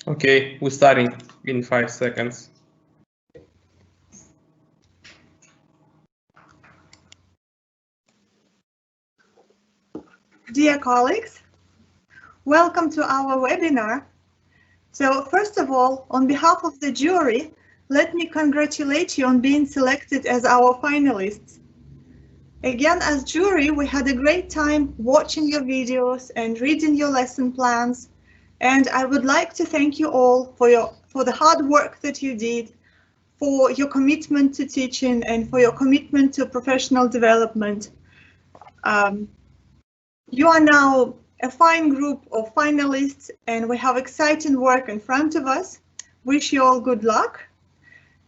Okay, we're starting in 5 seconds. Dear colleagues, welcome to our webinar. So first of all, on behalf of the jury, let me congratulate you on being selected as our finalists. Again, as jury, we had a great time watching your videos and reading your lesson plans. And I would like to thank you all for the hard work that you did, for your commitment to teaching, and for your commitment to professional development. You are now a fine group of finalists, and we have exciting work in front of us. Wish you all good luck.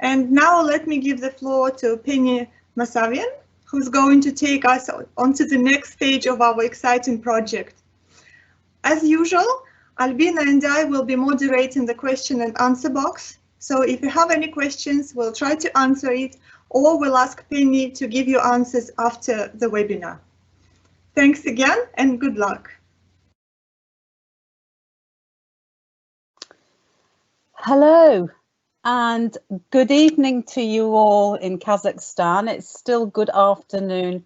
And now let me give the floor to Penny Masavian, who's going to take us onto the next stage of our exciting project. As usual, Albina and I will be moderating the question and answer box. So if you have any questions, we'll try to answer it, or we'll ask Penny to give you answers after the webinar. Thanks again and good luck. Hello and good evening to you all in Kazakhstan. It's still good afternoon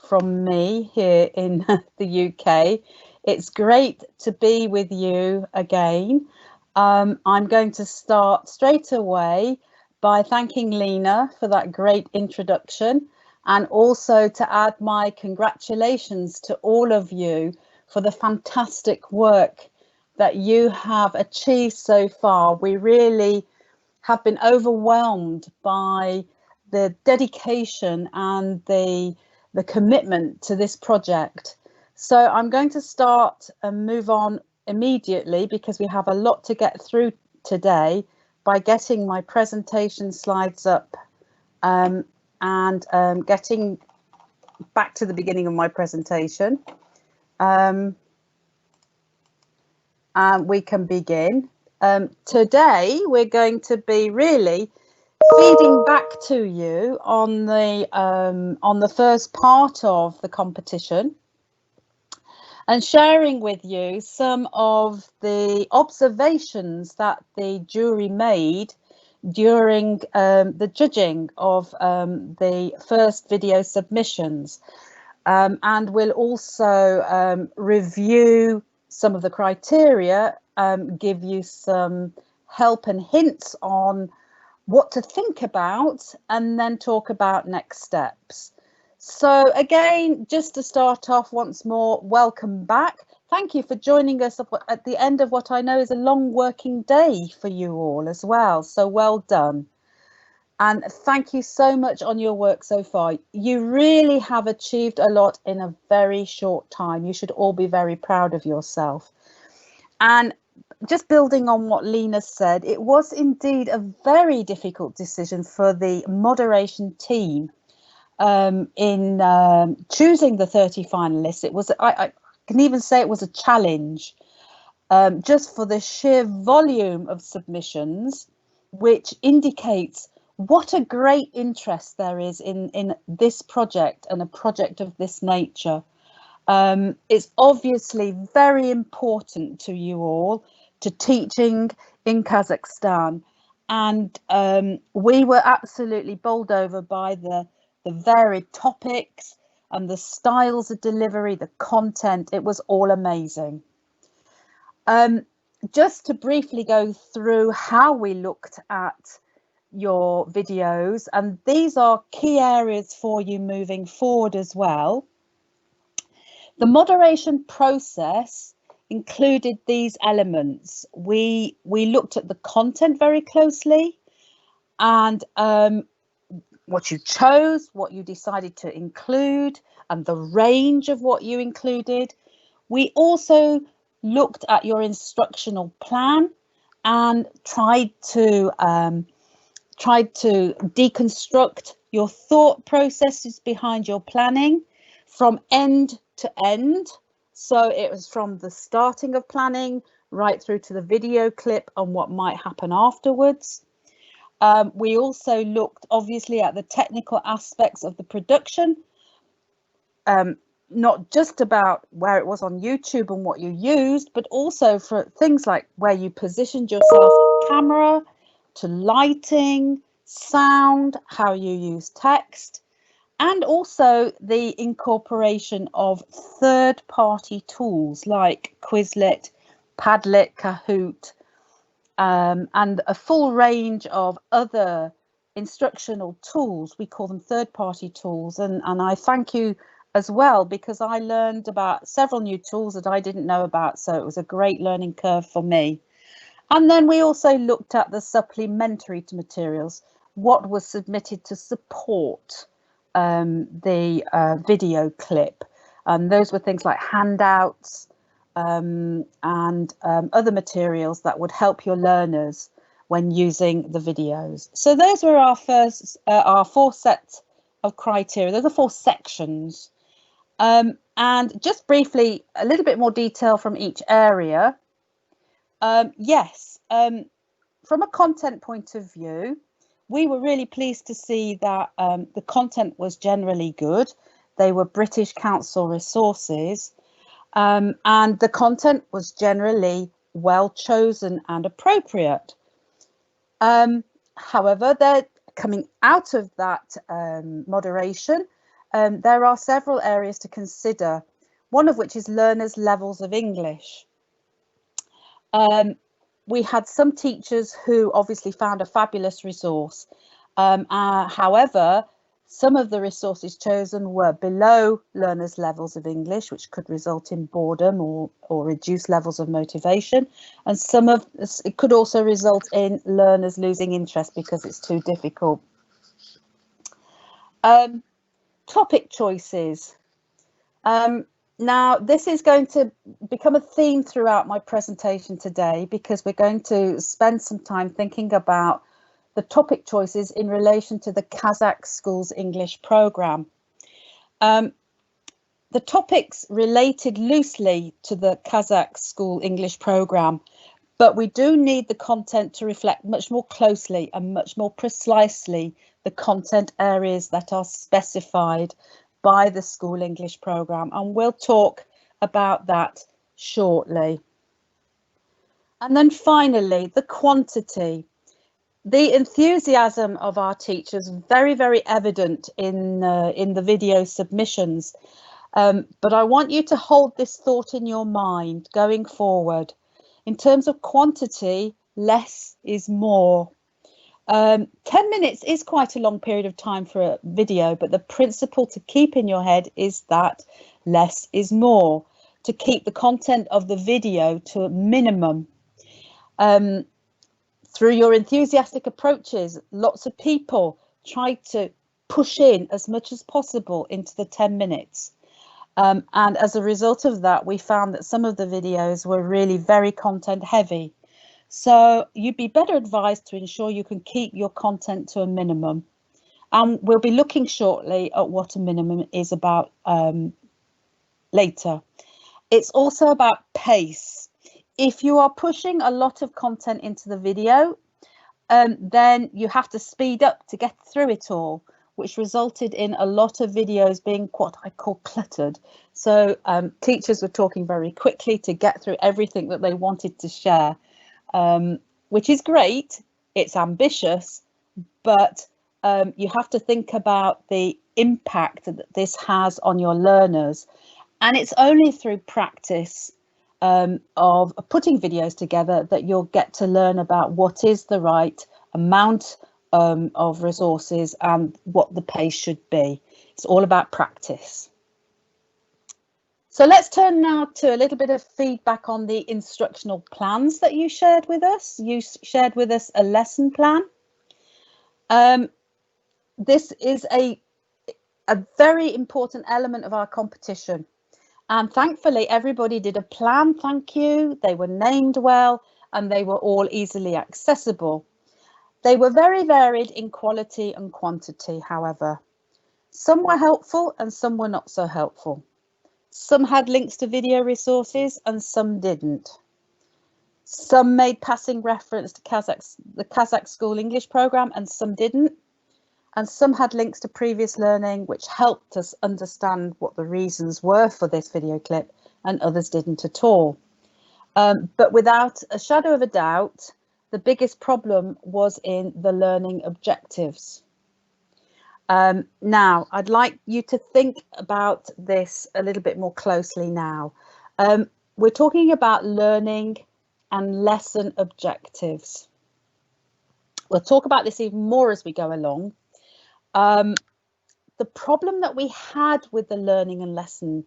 from me here in the UK. It's great to be with you again. I'm going to start straight away by thanking Lena for that great introduction, and also to add my congratulations to all of you for the fantastic work that you have achieved so far. We really have been overwhelmed by the dedication and the commitment to this project. So I'm going to start and move on immediately, because we have a lot to get through today, by getting my presentation slides up and getting back to the beginning of my presentation. And we can begin. Today we're going to be really feeding back to you on the first part of the competition, and sharing with you some of the observations that the jury made during the judging of the first video submissions. And we'll also review some of the criteria, give you some help and hints on what to think about, and then talk about next steps. So again, just to start off once more, welcome back. Thank you for joining us at the end of what I know is a long working day for you all as well. So well done. And thank you so much on your work so far. You really have achieved a lot in a very short time. You should all be very proud of yourself. And just building on what Lena said, it was indeed a very difficult decision for the moderation team in choosing the 30 finalists. It was, I can even say it was a challenge, just for the sheer volume of submissions, which indicates what a great interest there is in this project and a project of this nature. It's obviously very important to you all, to teaching in Kazakhstan, and we were absolutely bowled over by the varied topics and the styles of delivery, the content. It was all amazing. Just to briefly go through how we looked at your videos, and these are key areas for you moving forward as well. The moderation process included these elements. We looked at the content very closely, and what you chose, what you decided to include, and the range of what you included. We also looked at your instructional plan and tried to deconstruct your thought processes behind your planning from end to end. So it was from the starting of planning right through to the video clip and what might happen afterwards. We also looked obviously at the technical aspects of the production, not just about where it was on YouTube and what you used, but also for things like where you positioned yourself on camera, to lighting, sound, how you use text, and also the incorporation of third-party tools like Quizlet, Padlet, Kahoot, and a full range of other instructional tools. We call them third-party tools, and I thank you as well, because I learned about several new tools that I didn't know about, so it was a great learning curve for me. And then we also looked at the supplementary materials, what was submitted to support the video clip. And those were things like handouts and other materials that would help your learners when using the videos. So those were our four sets of criteria. Those are four sections. And just briefly, a little bit more detail from each area. Yes, from a content point of view, we were really pleased to see that the content was generally good. They were British Council resources, and the content was generally well chosen and appropriate. However, they're coming out of that moderation. There are several areas to consider, one of which is learners' levels of English. We had some teachers who obviously found a fabulous resource. However, some of the resources chosen were below learners' levels of English, which could result in boredom or reduced levels of motivation. And it could also result in learners losing interest because it's too difficult. Topic choices. Now, this is going to become a theme throughout my presentation today, because we're going to spend some time thinking about the topic choices in relation to the Kazakh Schools English programme. The topics related loosely to the Kazakh School English programme, but we do need the content to reflect much more closely and much more precisely the content areas that are specified by the School English programme, and we'll talk about that shortly. And then finally, the quantity. The enthusiasm of our teachers, very, very evident in the video submissions. But I want you to hold this thought in your mind going forward. In terms of quantity, less is more. 10 minutes is quite a long period of time for a video, but the principle to keep in your head is that less is more, to keep the content of the video to a minimum. Through your enthusiastic approaches, lots of people tried to push in as much as possible into the 10 minutes. And as a result of that, we found that some of the videos were really very content heavy. So you'd be better advised to ensure you can keep your content to a minimum. And we'll be looking shortly at what a minimum is about later. It's also about pace. If you are pushing a lot of content into the video, then you have to speed up to get through it all, which resulted in a lot of videos being what I call cluttered. So teachers were talking very quickly to get through everything that they wanted to share, which is great. It's ambitious, but you have to think about the impact that this has on your learners. And it's only through practice of putting videos together that you'll get to learn about what is the right amount of resources and what the pace should be. It's all about practice. So let's turn now to a little bit of feedback on the instructional plans that you shared with us. You shared with us a lesson plan. This is a very important element of our competition. And thankfully, everybody did a plan, thank you. They were named well, and they were all easily accessible. They were very varied in quality and quantity, however. Some were helpful and some were not so helpful. Some had links to video resources and some didn't. Some made passing reference to the Kazakh School English programme and some didn't. and some had links to previous learning, which helped us understand what the reasons were for this video clip, and others didn't at all. But without a shadow of a doubt, the biggest problem was in the learning objectives. Now, I'd like you to think about this a little bit more closely now. We're talking about learning and lesson objectives. We'll talk about this even more as we go along. The problem that we had with the learning and lesson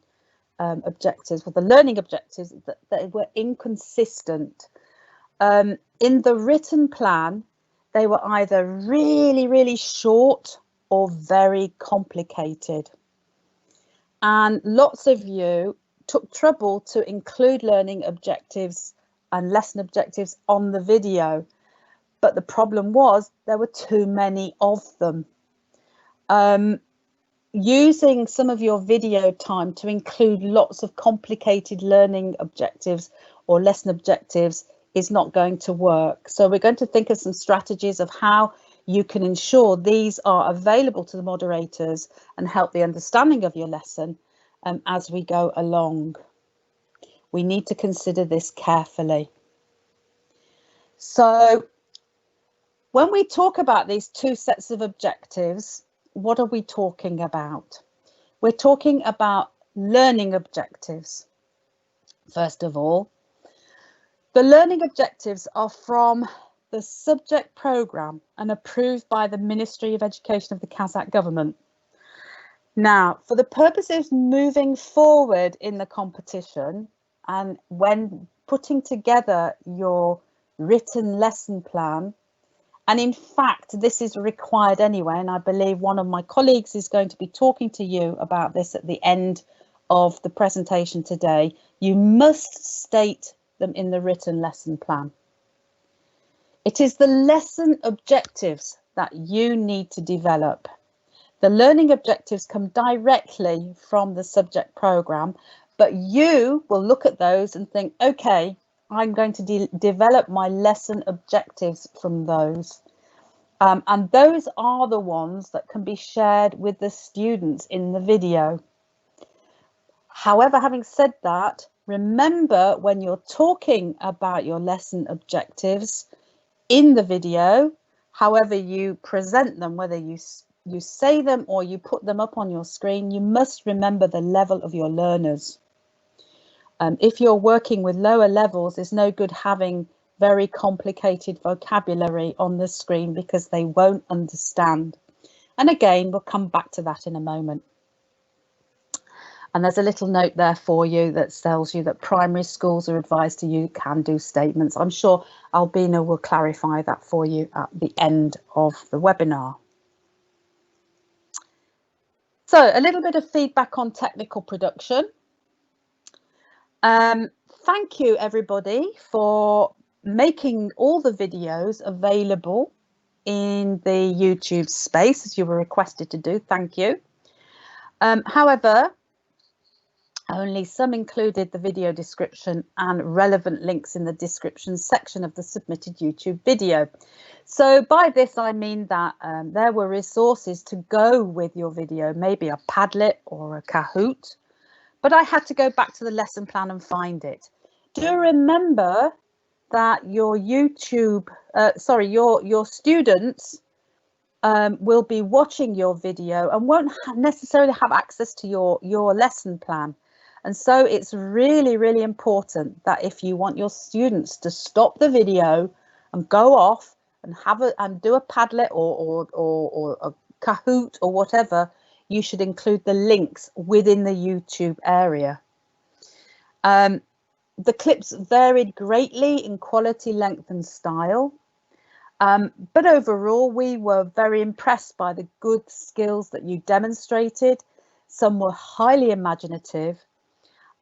objectives, with the learning objectives, that they were inconsistent. In the written plan, they were either really, really short or very complicated. And lots of you took trouble to include learning objectives and lesson objectives on the video. But the problem was there were too many of them. Using some of your video time to include lots of complicated learning objectives or lesson objectives is not going to work. So we're going to think of some strategies of how you can ensure these are available to the moderators and help the understanding of your lesson as we go along. We need to consider this carefully. So when we talk about these two sets of objectives, what are we talking about? We're talking about learning objectives. First of all, the learning objectives are from the subject programme and approved by the Ministry of Education of the Kazakh government. Now, for the purposes moving forward in the competition and when putting together your written lesson plan, and in fact, this is required anyway, and I believe one of my colleagues is going to be talking to you about this at the end of the presentation today. You must state them in the written lesson plan. It is the lesson objectives that you need to develop. The learning objectives come directly from the subject programme, but you will look at those and think, okay, I'm going to develop my lesson objectives from those. And those are the ones that can be shared with the students in the video. However, having said that, remember when you're talking about your lesson objectives in the video, however you present them, whether you say them or you put them up on your screen, you must remember the level of your learners. If you're working with lower levels, it's no good having very complicated vocabulary on the screen because they won't understand. And again, we'll come back to that in a moment. And there's a little note there for you that tells you that primary schools are advised to use can-do statements. I'm sure Albina will clarify that for you at the end of the webinar. So a little bit of feedback on technical production. Thank you everybody for making all the videos available in the YouTube space as you were requested to do. Thank you. However, only some included the video description and relevant links in the description section of the submitted YouTube video. So by this I mean that there were resources to go with your video, maybe a Padlet or a Kahoot, but I had to go back to the lesson plan and find it. Do remember that your YouTube, your students will be watching your video and won't necessarily have access to your lesson plan. And so it's really, really important that if you want your students to stop the video and go off and do a Padlet or a Kahoot or whatever, you should include the links within the YouTube area. The clips varied greatly in quality, length and style. But overall, we were very impressed by the good skills that you demonstrated. Some were highly imaginative,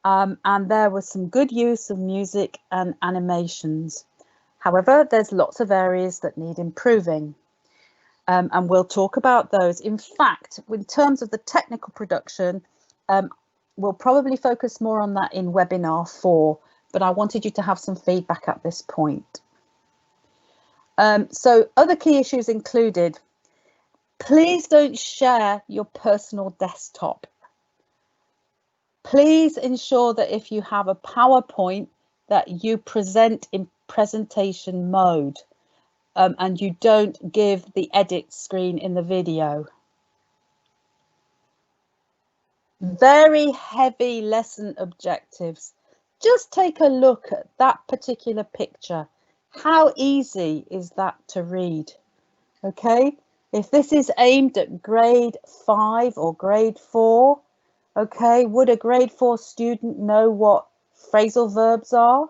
and there was some good use of music and animations. However, there's lots of areas that need improving, and we'll talk about those. In fact, in terms of the technical production, we'll probably focus more on that in webinar 4, but I wanted you to have some feedback at this point. So other key issues included Please don't share your personal desktop. Please ensure that if you have a PowerPoint that you present in presentation mode and you don't give the edit screen in the video. Very heavy lesson objectives. Just take a look at that particular picture. How easy is that to read? Okay, if this is aimed at grade 5 or grade 4, okay, would a grade 4 student know what phrasal verbs are?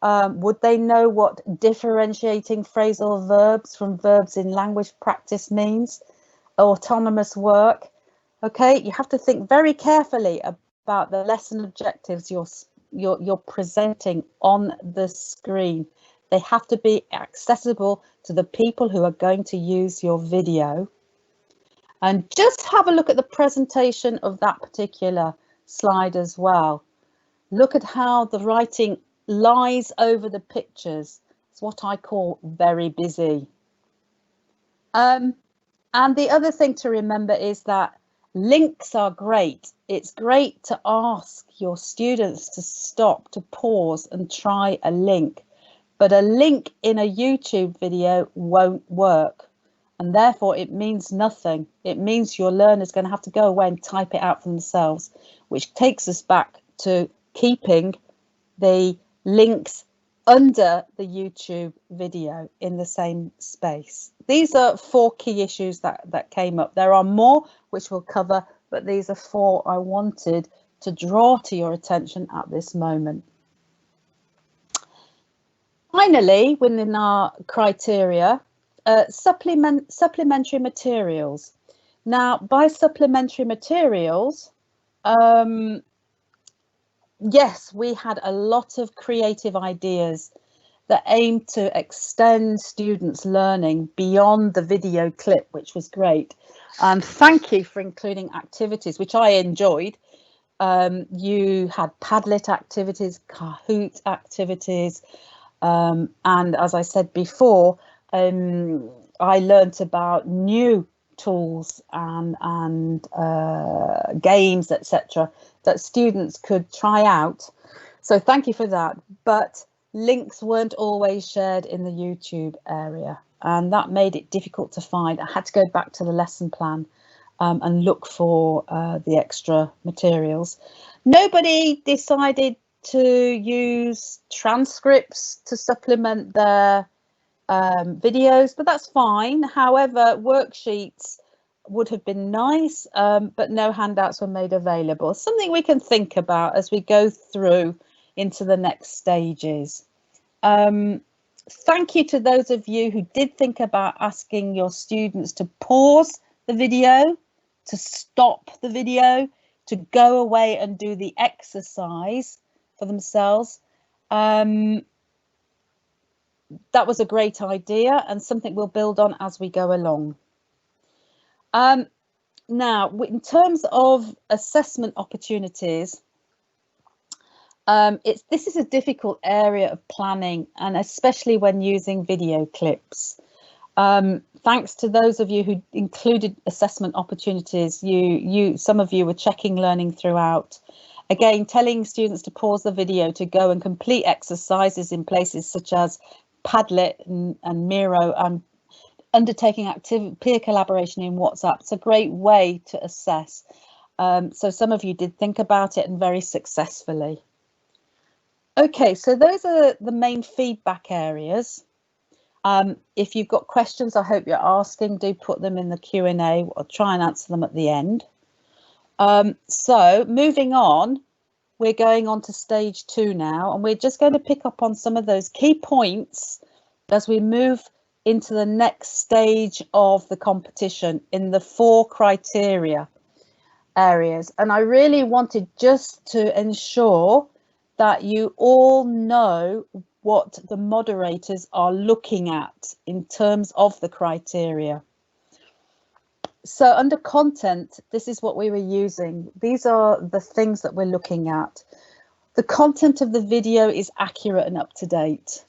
Would they know what differentiating phrasal verbs from verbs in language practice means? Autonomous work. Okay, you have to think very carefully about the lesson objectives you're presenting on the screen. They have to be accessible to the people who are going to use your video. And just have a look at the presentation of that particular slide as well. Look at how the writing lies over the pictures. It's what I call very busy. And the other thing to remember is that links are great. It's great to ask your students to stop, to pause and try a link. But a link in a YouTube video won't work. And therefore it means nothing. It means your learner's going to have to go away and type it out for themselves, which takes us back to keeping the links under the YouTube video in the same space. These are 4 key issues that came up. There are more which we'll cover, but these are 4 I wanted to draw to your attention at this moment. Finally, within our criteria, supplementary materials. Now, by supplementary materials, yes, we had a lot of creative ideas that aimed to extend students' learning beyond the video clip, which was great. Thank you for including activities, which I enjoyed. You had Padlet activities, Kahoot activities, and as I said before, I learnt about new tools and games, etc., that students could try out. So thank you for that. But links weren't always shared in the YouTube area, and that made it difficult to find. I had to go back to the lesson plan and look for the extra materials. Nobody decided to use transcripts to supplement their videos, but that's fine. However, worksheets would have been nice, but no handouts were made available. Something we can think about as we go through into the next stages. Thank you to those of you who did think about asking your students to pause the video, to stop the video, to go away and do the exercise for themselves. That was a great idea and something we'll build on as we go along. Now, in terms of assessment opportunities, this is a difficult area of planning, and especially when using video clips. Thanks to those of you who included assessment opportunities, some of you were checking learning throughout. Again, telling students to pause the video to go and complete exercises in places such as Padlet and Miro, and undertaking active peer collaboration in WhatsApp. It's a great way to assess. So some of you did think about it, and very successfully. Okay, so those are the main feedback areas. If you've got questions, I hope you're asking, do put them in the Q&A. I'll try and answer them at the end. So moving on, we're going on to stage 2 now, and we're just going to pick up on some of those key points as we move into the next stage of the competition in the 4 criteria areas. And I really wanted just to ensure that you all know what the moderators are looking at in terms of the criteria. So under content, this is what we were using. These are the things that we're looking at. The content of the video is accurate and up to date,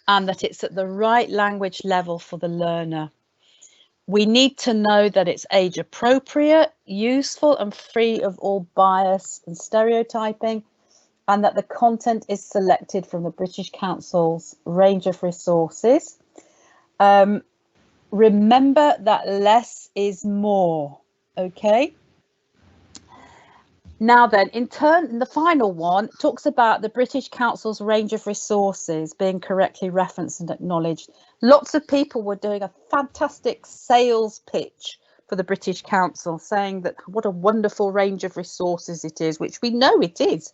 and that it's at the right language level for the learner. We need to know that it's age appropriate, useful and free of all bias and stereotyping, and that the content is selected from the British Council's range of resources. Remember that less is more, okay? Now then, in the final one talks about the British Council's range of resources being correctly referenced and acknowledged. Lots of people were doing a fantastic sales pitch for the British Council, saying that what a wonderful range of resources it is, which we know it is.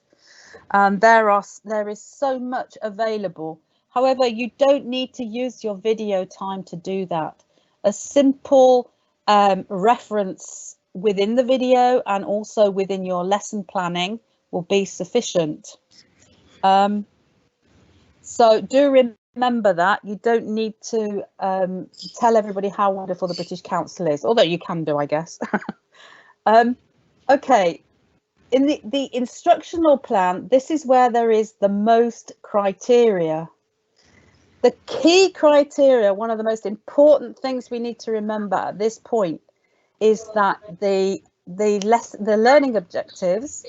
There is so much available. However, you don't need to use your video time to do that. A simple reference within the video and also within your lesson planning will be sufficient. So do remember that you don't need to tell everybody how wonderful the British Council is, although you can do, I guess. Okay, in the instructional plan, this is where there is the most criteria. The key criteria, one of the most important things we need to remember at this point, is that the learning objectives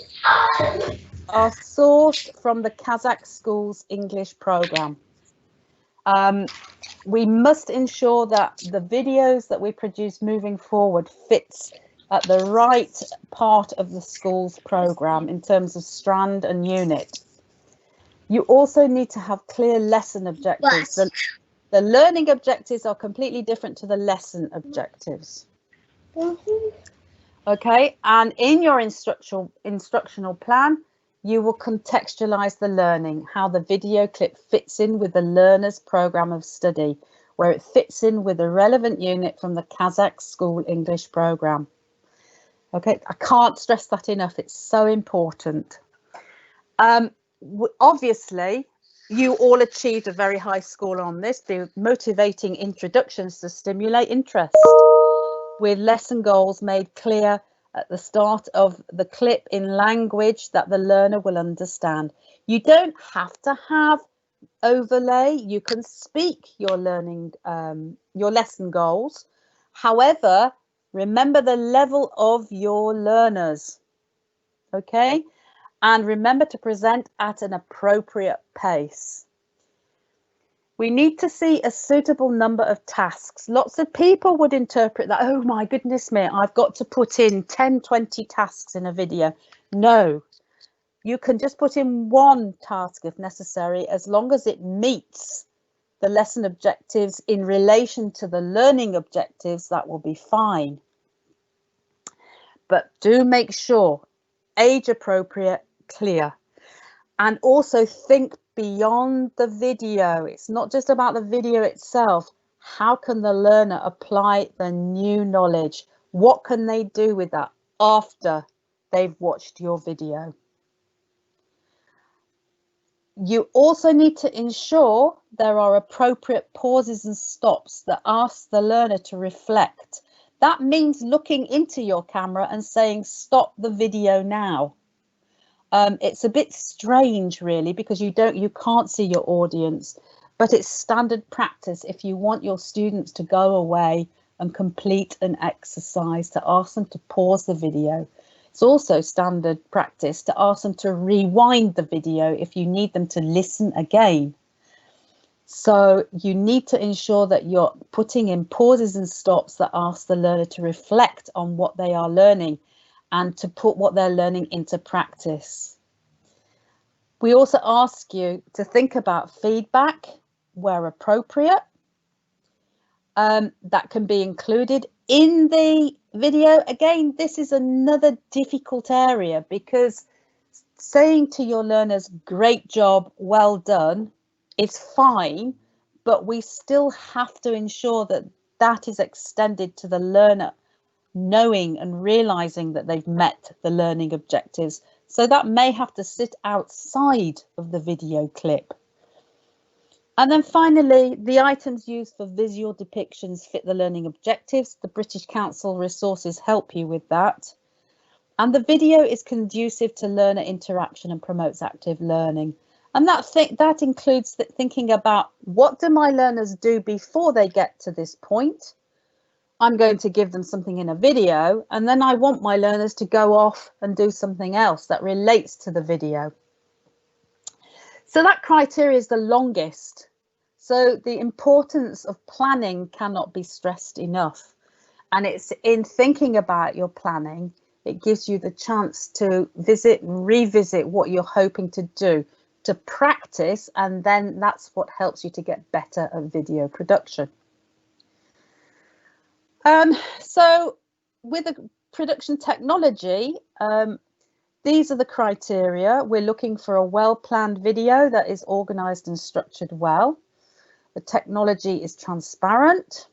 are sourced from the Kazakh Schools English program. We must ensure that the videos that we produce moving forward fits at the right part of the school's program in terms of strand and unit. You also need to have clear lesson objectives. The learning objectives are completely different to the lesson objectives. Okay, and in your instructional plan, you will contextualize the learning, how the video clip fits in with the learner's program of study, where it fits in with the relevant unit from the Kazakh School English program. Okay, I can't stress that enough. It's so important. Obviously, you all achieved a very high score on this, the motivating introductions to stimulate interest, with lesson goals made clear at the start of the clip in language that the learner will understand. You don't have to have overlay. You can speak your your lesson goals. However, remember the level of your learners, okay? And remember to present at an appropriate pace. We need to see a suitable number of tasks. Lots of people would interpret that, oh my goodness me, I've got to put in 10, 20 tasks in a video. No, you can just put in one task if necessary, as long as it meets the lesson objectives in relation to the learning objectives, that will be fine. But do make sure age appropriate, clear, and also think beyond the video. It's not just about the video itself. How can the learner apply the new knowledge? What can they do with that after they've watched your video? You also need to ensure there are appropriate pauses and stops that ask the learner to reflect. That means looking into your camera and saying, stop the video now. It's a bit strange, really, because you can't see your audience, but it's standard practice if you want your students to go away and complete an exercise, to ask them to pause the video. It's also standard practice to ask them to rewind the video if you need them to listen again. So you need to ensure that you're putting in pauses and stops that ask the learner to reflect on what they are learning and to put what they're learning into practice. We also ask you to think about feedback where appropriate. That can be included in the video. Again, this is another difficult area, because saying to your learners, great job, well done, is fine, but we still have to ensure that that is extended to the learner knowing and realizing that they've met the learning objectives. So that may have to sit outside of the video clip. And then finally, the items used for visual depictions fit the learning objectives. The British Council resources help you with that. And the video is conducive to learner interaction and promotes active learning. And that includes thinking about, what do my learners do before they get to this point? I'm going to give them something in a video, and then I want my learners to go off and do something else that relates to the video. So that criteria is the longest. So the importance of planning cannot be stressed enough. And it's in thinking about your planning, it gives you the chance to visit and revisit what you're hoping to do, to practice, and then that's what helps you to get better at video production. So with the production technology, these are the criteria. We're looking for a well-planned video that is organized and structured well. The technology is transparent,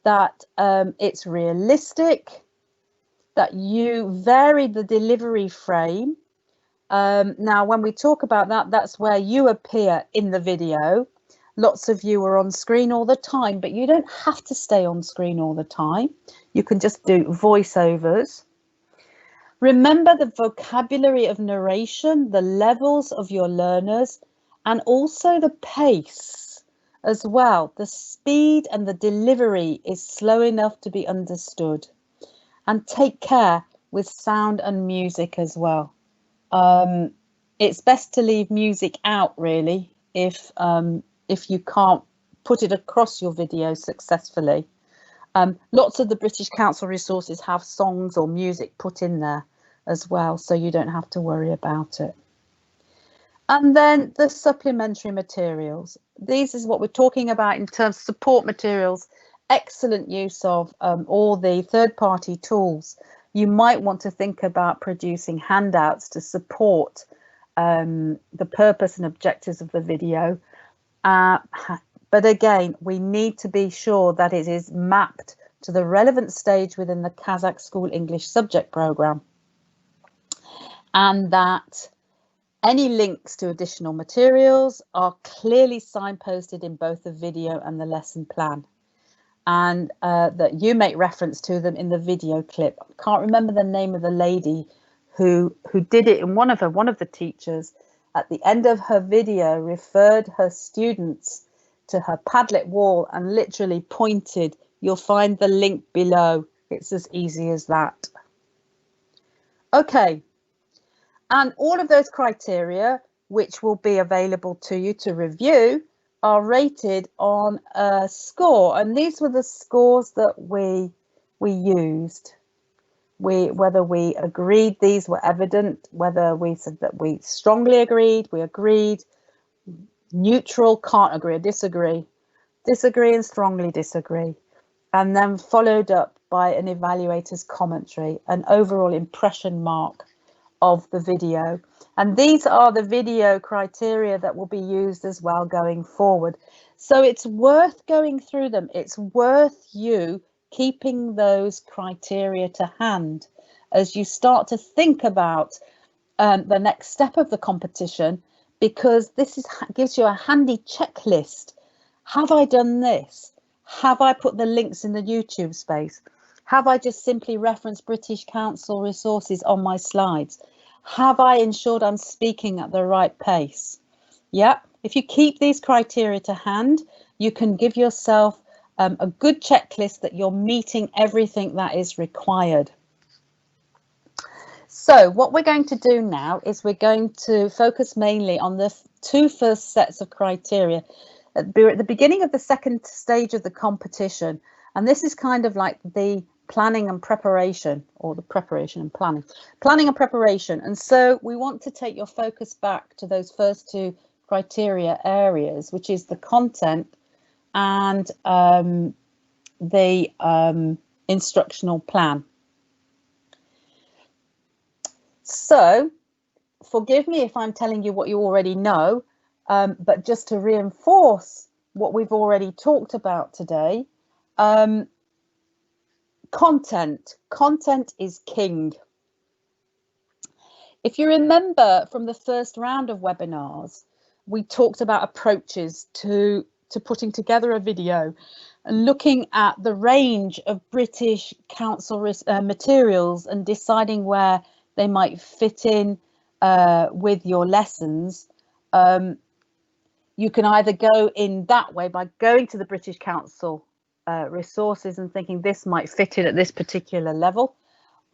that it's realistic, that you vary the delivery frame. Now, when we talk about that, that's where you appear in the video. Lots of you are on screen all the time, but you don't have to stay on screen all the time. You can just do voiceovers. Remember the vocabulary of narration, the levels of your learners, and also the pace as well. The speed and the delivery is slow enough to be understood. And take care with sound and music as well. It's best to leave music out, really, if you can't put it across your video successfully. Lots of the British Council resources have songs or music put in there as well, so you don't have to worry about it. And then the supplementary materials. These is what we're talking about in terms of support materials. Excellent use of all the third-party tools. You might want to think about producing handouts to support the purpose and objectives of the video. But again, we need to be sure that it is mapped to the relevant stage within the Kazakh School English subject programme, and that any links to additional materials are clearly signposted in both the video and the lesson plan, and that you make reference to them in the video clip. I can't remember the name of the lady who did it, and one of the teachers at the end of her video referred her students to her Padlet wall and literally pointed, "You'll find the link below." It's as easy as that. Okay, and all of those criteria, which will be available to you to review, are rated on a score, and these were the scores that we used. Whether we agreed these were evident, whether we said that we strongly agreed, we agreed, neutral, can't agree or disagree, disagree and strongly disagree, and then followed up by an evaluator's commentary, an overall impression mark of the video. And these are the video criteria that will be used as well going forward. So it's worth going through them. It's worth you keeping those criteria to hand as you start to think about the next step of the competition, because this gives you a handy checklist. Have I done this? Have I put the links in the YouTube space? Have I just simply referenced British Council resources on my slides? Have I ensured I'm speaking at the right pace? Yeah, if you keep these criteria to hand, you can give yourself a good checklist that you're meeting everything that is required. So what we're going to do now is we're going to focus mainly on the two first sets of criteria at the beginning of the second stage of the competition. And this is kind of like the planning and preparation, or the preparation and planning and preparation. And so we want to take your focus back to those first two criteria areas, which is the content and the instructional plan. So forgive me if I'm telling you what you already know, but just to reinforce what we've already talked about today, content is king. If you remember from the first round of webinars, we talked about approaches to putting together a video and looking at the range of British Council materials and deciding where they might fit in with your lessons. You can either go in that way by going to the British Council resources and thinking this might fit in at this particular level.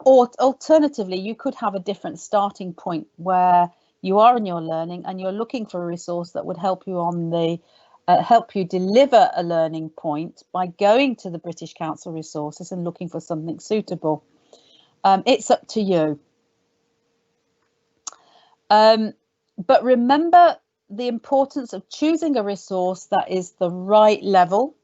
Or alternatively, you could have a different starting point where you are in your learning and you're looking for a resource that would help you on the help you deliver a learning point by going to the British Council resources and looking for something suitable. It's up to you. But remember the importance of choosing a resource that is the right level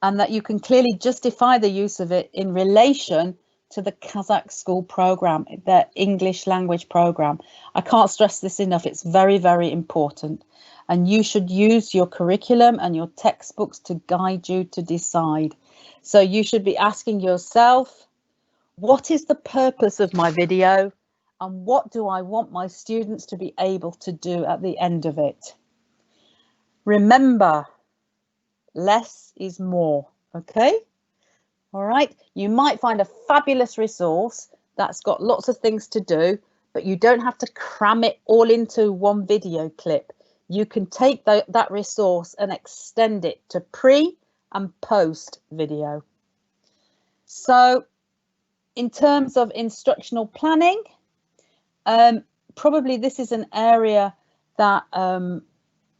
and that you can clearly justify the use of it in relation to the Kazakh school program, the English language program. I can't stress this enough. It's very, very important. And you should use your curriculum and your textbooks to guide you to decide. So you should be asking yourself, what is the purpose of my video? And what do I want my students to be able to do at the end of it? Remember, less is more, okay? All right, you might find a fabulous resource that's got lots of things to do, but you don't have to cram it all into one video clip. You can take that resource and extend it to pre and post video. So in terms of instructional planning, probably this is an area that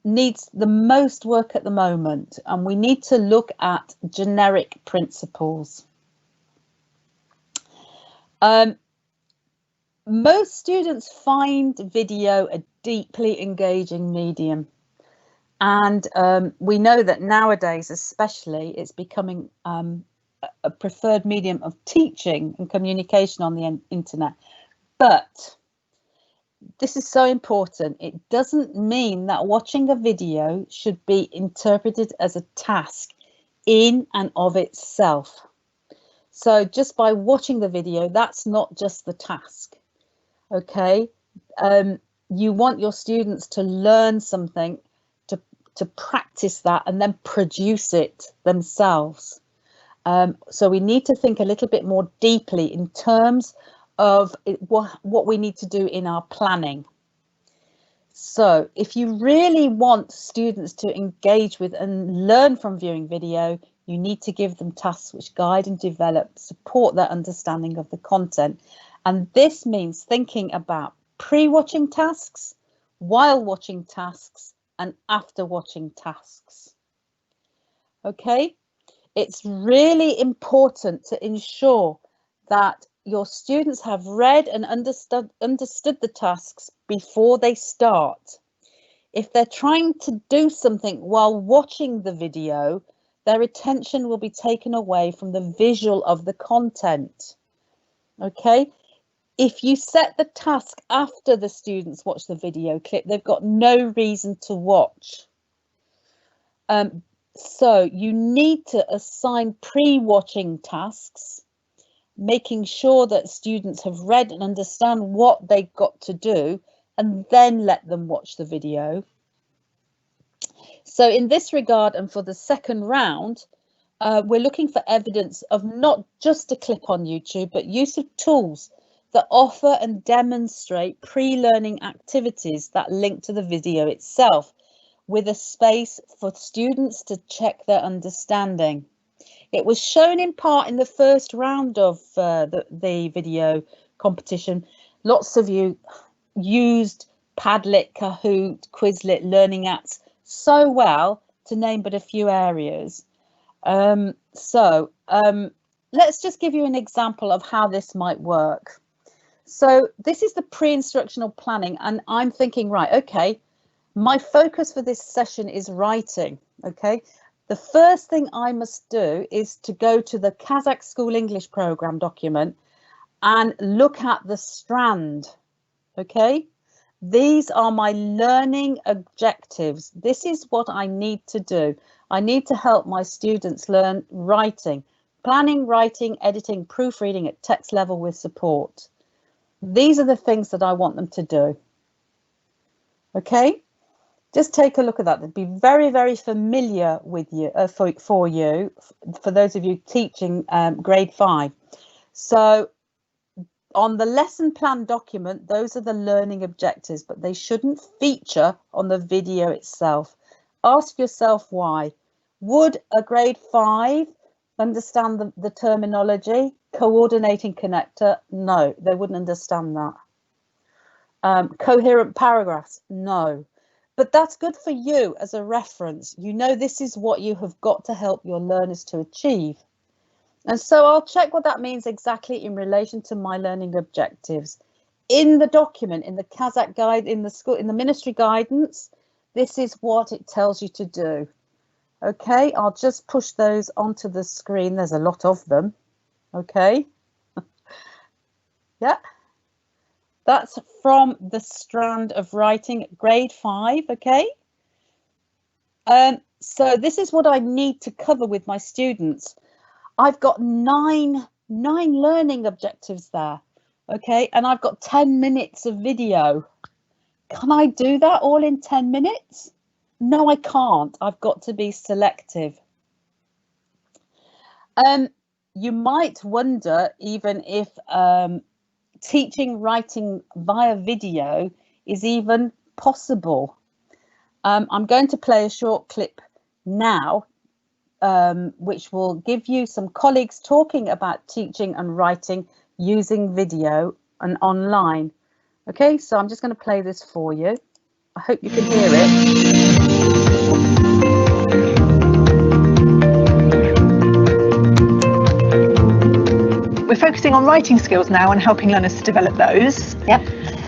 needs the most work at the moment, and we need to look at generic principles. Most students find video a deeply engaging medium, and we know that nowadays especially it's becoming a preferred medium of teaching and communication on the internet. But this is so important. It doesn't mean that watching a video should be interpreted as a task in and of itself. So just by watching the video, that's not just the task. Okay, you want your students to learn something, to practice that and then produce it themselves. So we need to think a little bit more deeply in terms of what we need to do in our planning. So if you really want students to engage with and learn from viewing video, you need to give them tasks which guide and develop, support their understanding of the content. And this means thinking about pre-watching tasks, while watching tasks, and after watching tasks. Okay, it's really important to ensure that your students have read and understood the tasks before they start. If they're trying to do something while watching the video, their attention will be taken away from the visual of the content. Okay, if you set the task after the students watch the video clip, they've got no reason to watch. So you need to assign pre-watching tasks, making sure that students have read and understand what they've got to do, and then let them watch the video. So in this regard, and for the second round, we're looking for evidence of not just a clip on YouTube, but use of tools that offer and demonstrate pre-learning activities that link to the video itself, with a space for students to check their understanding. It was shown in part in the first round of the video competition. Lots of you used Padlet, Kahoot, Quizlet, Learning Apps so well, to name but a few areas. Let's just give you an example of how this might work. So this is the pre-instructional planning, and I'm thinking, right, okay, my focus for this session is writing, okay? The first thing I must do is to go to the Kazakh School English Program document and look at the strand, okay? These are my learning objectives. This is what I need to do. I need to help my students learn writing, planning, writing, editing, proofreading at text level with support. These are the things that I want them to do. Okay? Just take a look at that. They'd be very, very familiar with you, for those of you teaching grade 5. So on the lesson plan document, those are the learning objectives, but they shouldn't feature on the video itself. Ask yourself why. Would a grade 5 understand the terminology? Coordinating connector? No, they wouldn't understand that. Coherent paragraphs? No. But that's good for you as a reference. You know this is what you have got to help your learners to achieve. And so I'll check what that means exactly in relation to my learning objectives. In the document, in the Kazakh guide, in the ministry guidance, this is what it tells you to do. Okay, I'll just push those onto the screen. There's a lot of them. Okay. Yeah. That's from the strand of writing, grade 5, okay? So this is what I need to cover with my students. I've got nine learning objectives there, okay? And I've got 10 minutes of video. Can I do that all in 10 minutes? No, I can't. I've got to be selective. You might wonder even if teaching writing via video is even possible. I'm going to play a short clip now, which will give you some colleagues talking about teaching and writing using video and online. Okay, so I'm just going to play this for you. I hope you can hear it. We're focusing on writing skills now and helping learners to develop those. Yep.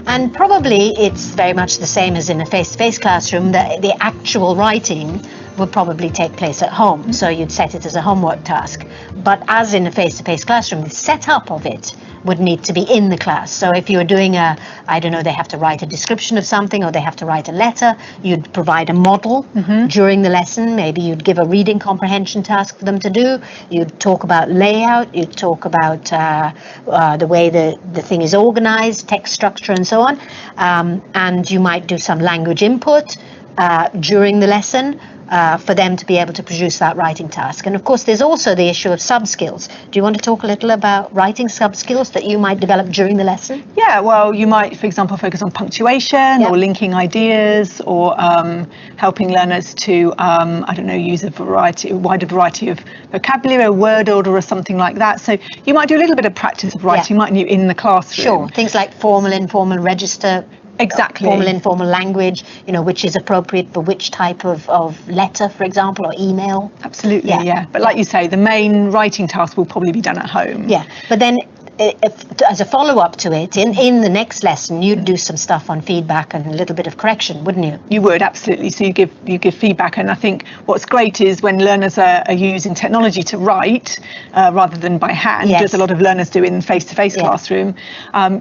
And probably it's very much the same as in a face-to-face classroom. The actual writing would probably take place at home. So you'd set it as a homework task. But as in a face-to-face classroom, the setup of it would need to be in the class. So if you're doing I don't know, they have to write a description of something or they have to write a letter, you'd provide a model during the lesson. Maybe you'd give a reading comprehension task for them to do. You'd talk about layout, you'd talk about the way the thing is organized, text structure and so on. And you might do some language input during the lesson. For them to be able to produce that writing task. And of course, there's also the issue of sub-skills. Do you want to talk a little about writing sub-skills that you might develop during the lesson? Yeah, well, you might, for example, focus on punctuation or linking ideas or helping learners to, I don't know, use a wider variety of vocabulary, a word order or something like that. So you might do a little bit of practice of writing, mightn't you, in the classroom? Sure, things like formal, informal, register. Exactly. Formal, informal language, you know, which is appropriate for which type of letter, for example, or email. Absolutely, yeah. But like you say, the main writing task will probably be done at home. Yeah, but then as a follow-up to it, in the next lesson, you'd do some stuff on feedback and a little bit of correction, wouldn't you? You would, absolutely. So you give feedback, and I think what's great is when learners are using technology to write rather than by hand, as a lot of learners do in face-to-face classroom.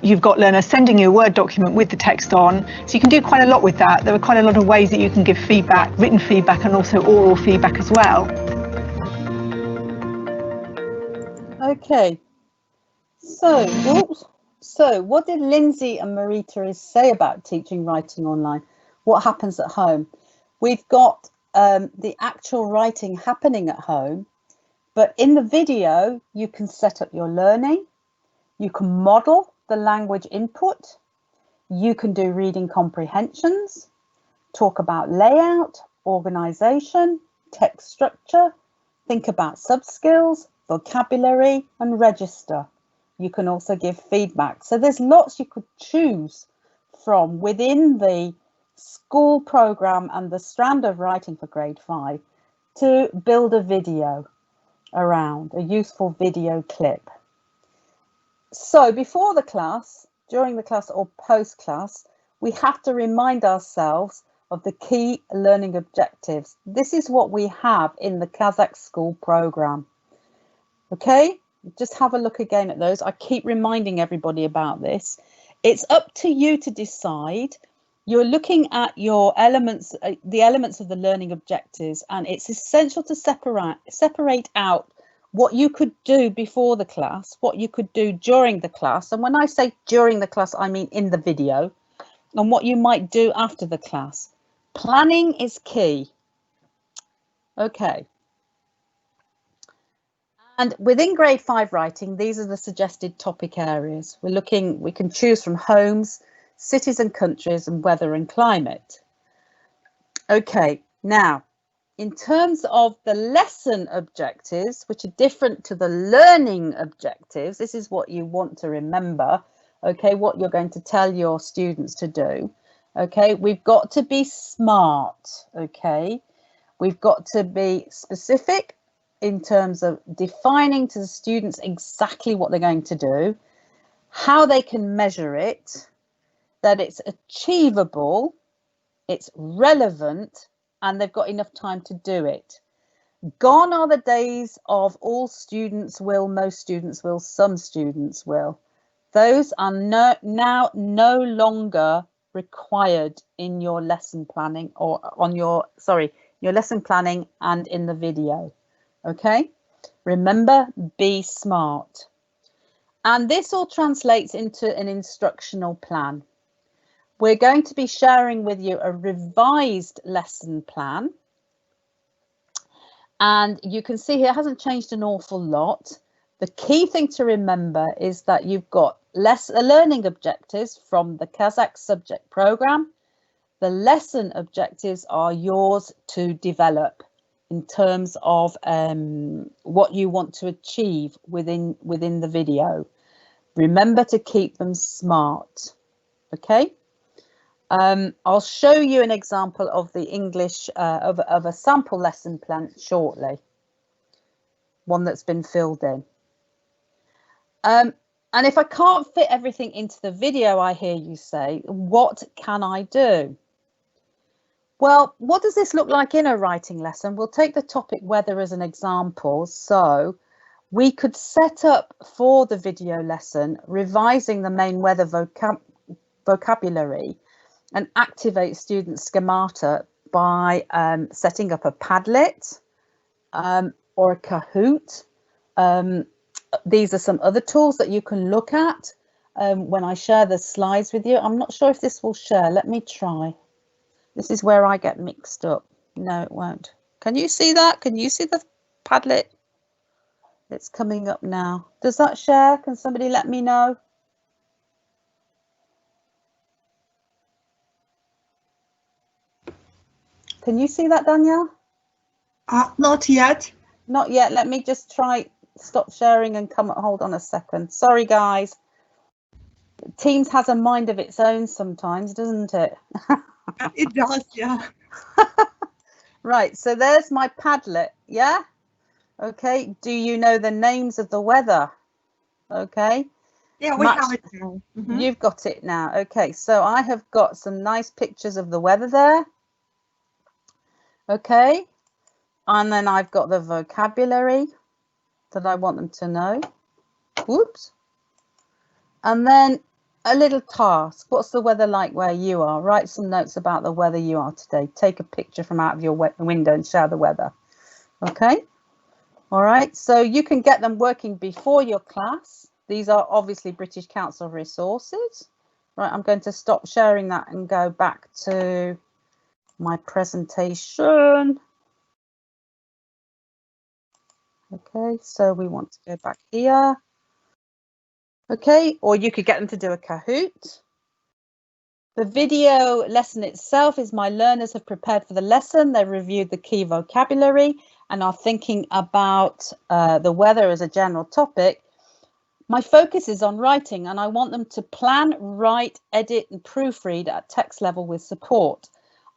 You've got learners sending you a Word document with the text on, so you can do quite a lot with that. There are quite a lot of ways that you can give feedback, written feedback and also oral feedback as well. Okay. So what did Lindsay and Marie-Therese say about teaching writing online? What happens at home? We've got the actual writing happening at home, but in the video, you can set up your learning. You can model the language input. You can do reading comprehensions, talk about layout, organization, text structure, think about sub-skills, vocabulary, and register. You can also give feedback. So there's lots you could choose from within the school program and the strand of writing for grade 5 to build a video around, a useful video clip. So before the class, during the class or post class, we have to remind ourselves of the key learning objectives. This is what we have in the Kazakh school program. Okay? Just have a look again at those. I keep reminding everybody about this. It's up to you to decide. You're looking at your elements, the elements of the learning objectives, and it's essential to separate out what you could do before the class, what you could do during the class. And when I say during the class, I mean in the video, and what you might do after the class. Planning is key. Okay. And within grade 5 writing, these are the suggested topic areas. We can choose from homes, cities and countries, and weather and climate. Okay, now in terms of the lesson objectives, which are different to the learning objectives, this is what you want to remember, okay, what you're going to tell your students to do. Okay, we've got to be smart, okay? We've got to be specific in terms of defining to the students exactly what they're going to do, how they can measure it, that it's achievable, it's relevant, and they've got enough time to do it. Gone are the days of all students will, most students will, some students will. Those are now no longer required in your lesson planning or on your lesson planning and in the video. Okay, remember, be smart. And this all translates into an instructional plan. We're going to be sharing with you a revised lesson plan. And you can see here it hasn't changed an awful lot. The key thing to remember is that you've got learning objectives from the Kazakh subject program. The lesson objectives are yours to develop in terms of what you want to achieve within the video. Remember to keep them smart. Okay. I'll show you an example of the English of a sample lesson plan shortly, one that's been filled in. And if I can't fit everything into the video, I hear you say, what can I do? Well, what does this look like in a writing lesson? We'll take the topic weather as an example. So we could set up for the video lesson, revising the main weather vocabulary and activate student schemata by setting up a Padlet or a Kahoot. These are some other tools that you can look at when I share the slides with you. I'm not sure if this will share. Let me try. This is where I get mixed up. No, it won't. Can you see that? Can you see the Padlet? It's coming up now. Does that share? Can somebody let me know? Can you see that, Danielle? Not yet. Not yet. Let me just try stop sharing and hold on a second. Sorry, guys. Teams has a mind of its own sometimes, doesn't it? It does, yeah. Right, so there's my Padlet, yeah? Okay, do you know the names of the weather? Okay. Yeah, we have it now. You've got it now. Okay, so I have got some nice pictures of the weather there. Okay, and then I've got the vocabulary that I want them to know. Whoops. And then a little task. What's the weather like where you are? Write some notes about the weather you are today. Take a picture from out of your window and share the weather. Okay. All right. So you can get them working before your class. These are obviously British Council resources. Right. I'm going to stop sharing that and go back to my presentation. Okay. So we want to go back here. Okay, or you could get them to do a Kahoot. The video lesson itself is my learners have prepared for the lesson. They've reviewed the key vocabulary and are thinking about the weather as a general topic. My focus is on writing and I want them to plan, write, edit and proofread at text level with support.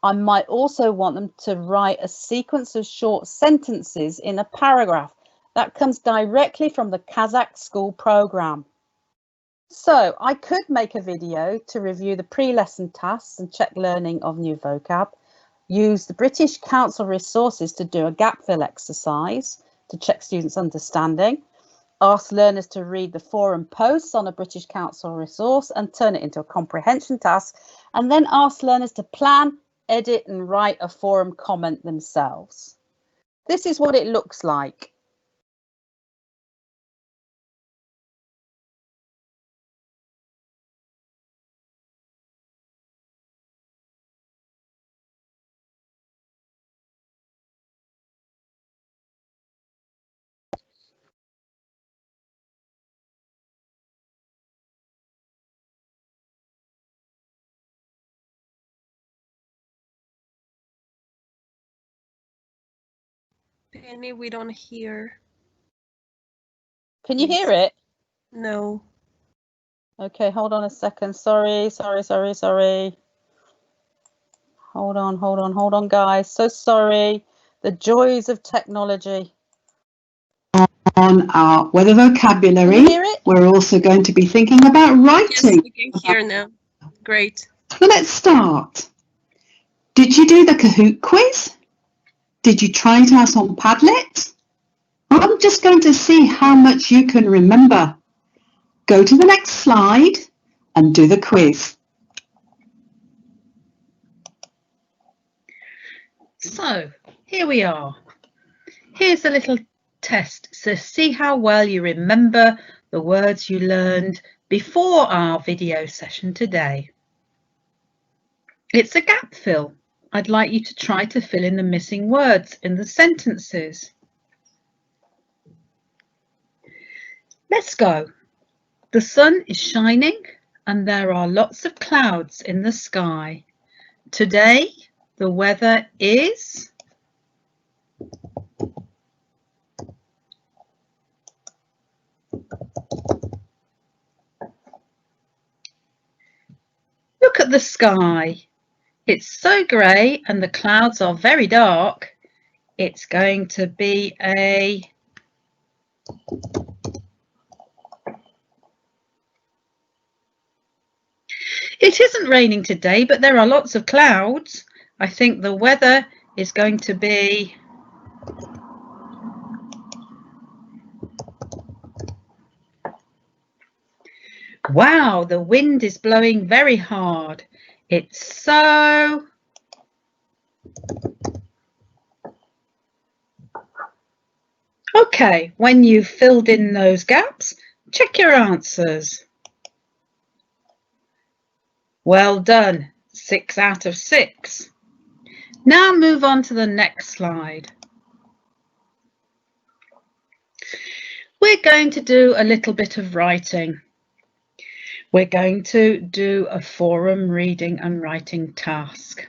I might also want them to write a sequence of short sentences in a paragraph. That comes directly from the Kazakh school program. So I could make a video to review the pre-lesson tasks and check learning of new vocab, use the British Council resources to do a gap fill exercise to check students' understanding, ask learners to read the forum posts on a British Council resource and turn it into a comprehension task, and then ask learners to plan, edit and write a forum comment themselves. This is what it looks like. Penny, we don't hear. Can you hear it? No. Okay, hold on a second. Sorry. Hold on, guys. So sorry. The joys of technology. On our weather vocabulary, Can you hear it? we're also going to be thinking about Yes, writing. we can hear now. Great. So let's start. Did you do the Kahoot quiz? Did you try it out on Padlet? I'm just going to see how much you can remember. Go to the next slide and do the quiz. So here we are. Here's a little test to see how well you remember the words you learned before our video session today. It's a gap fill. I'd like you to try to fill in the missing words in the sentences. Let's go. The sun is shining and there are lots of clouds in the sky. Today the weather is... Look at the sky. It's so grey and the clouds are very dark. It's going to be a... It isn't raining today, but there are lots of clouds. I think the weather is going to be... Wow, the wind is blowing very hard. It's so... Okay, when you've filled in those gaps, check your answers. Well done, 6 out of 6. Now move on to the next slide. We're going to do a little bit of writing. We're going to do a forum reading and writing task.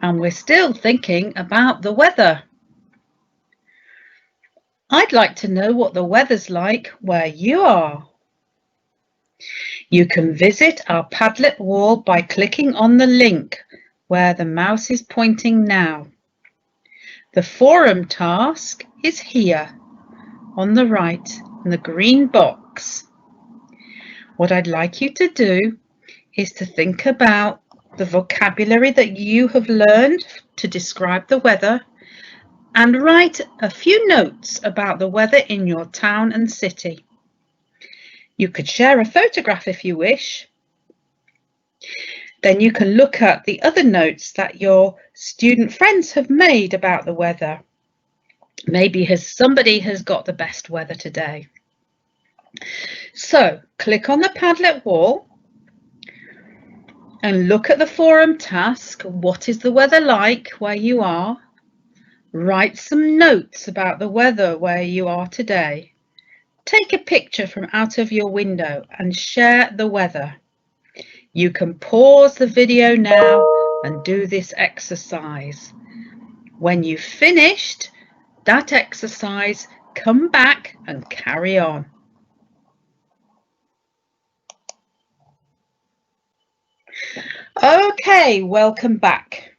And we're still thinking about the weather. I'd like to know what the weather's like where you are. You can visit our Padlet wall by clicking on the link where the mouse is pointing now. The forum task is here on the right in the green box. What I'd like you to do is to think about the vocabulary that you have learned to describe the weather and write a few notes about the weather in your town and city. You could share a photograph if you wish. Then you can look at the other notes that your student friends have made about the weather. Maybe somebody has got the best weather today. So click on the Padlet wall and look at the forum task. What is the weather like where you are? Write some notes about the weather where you are today. Take a picture from out of your window and share the weather. You can pause the video now and do this exercise. When you've finished that exercise, come back and carry on. Okay, welcome back.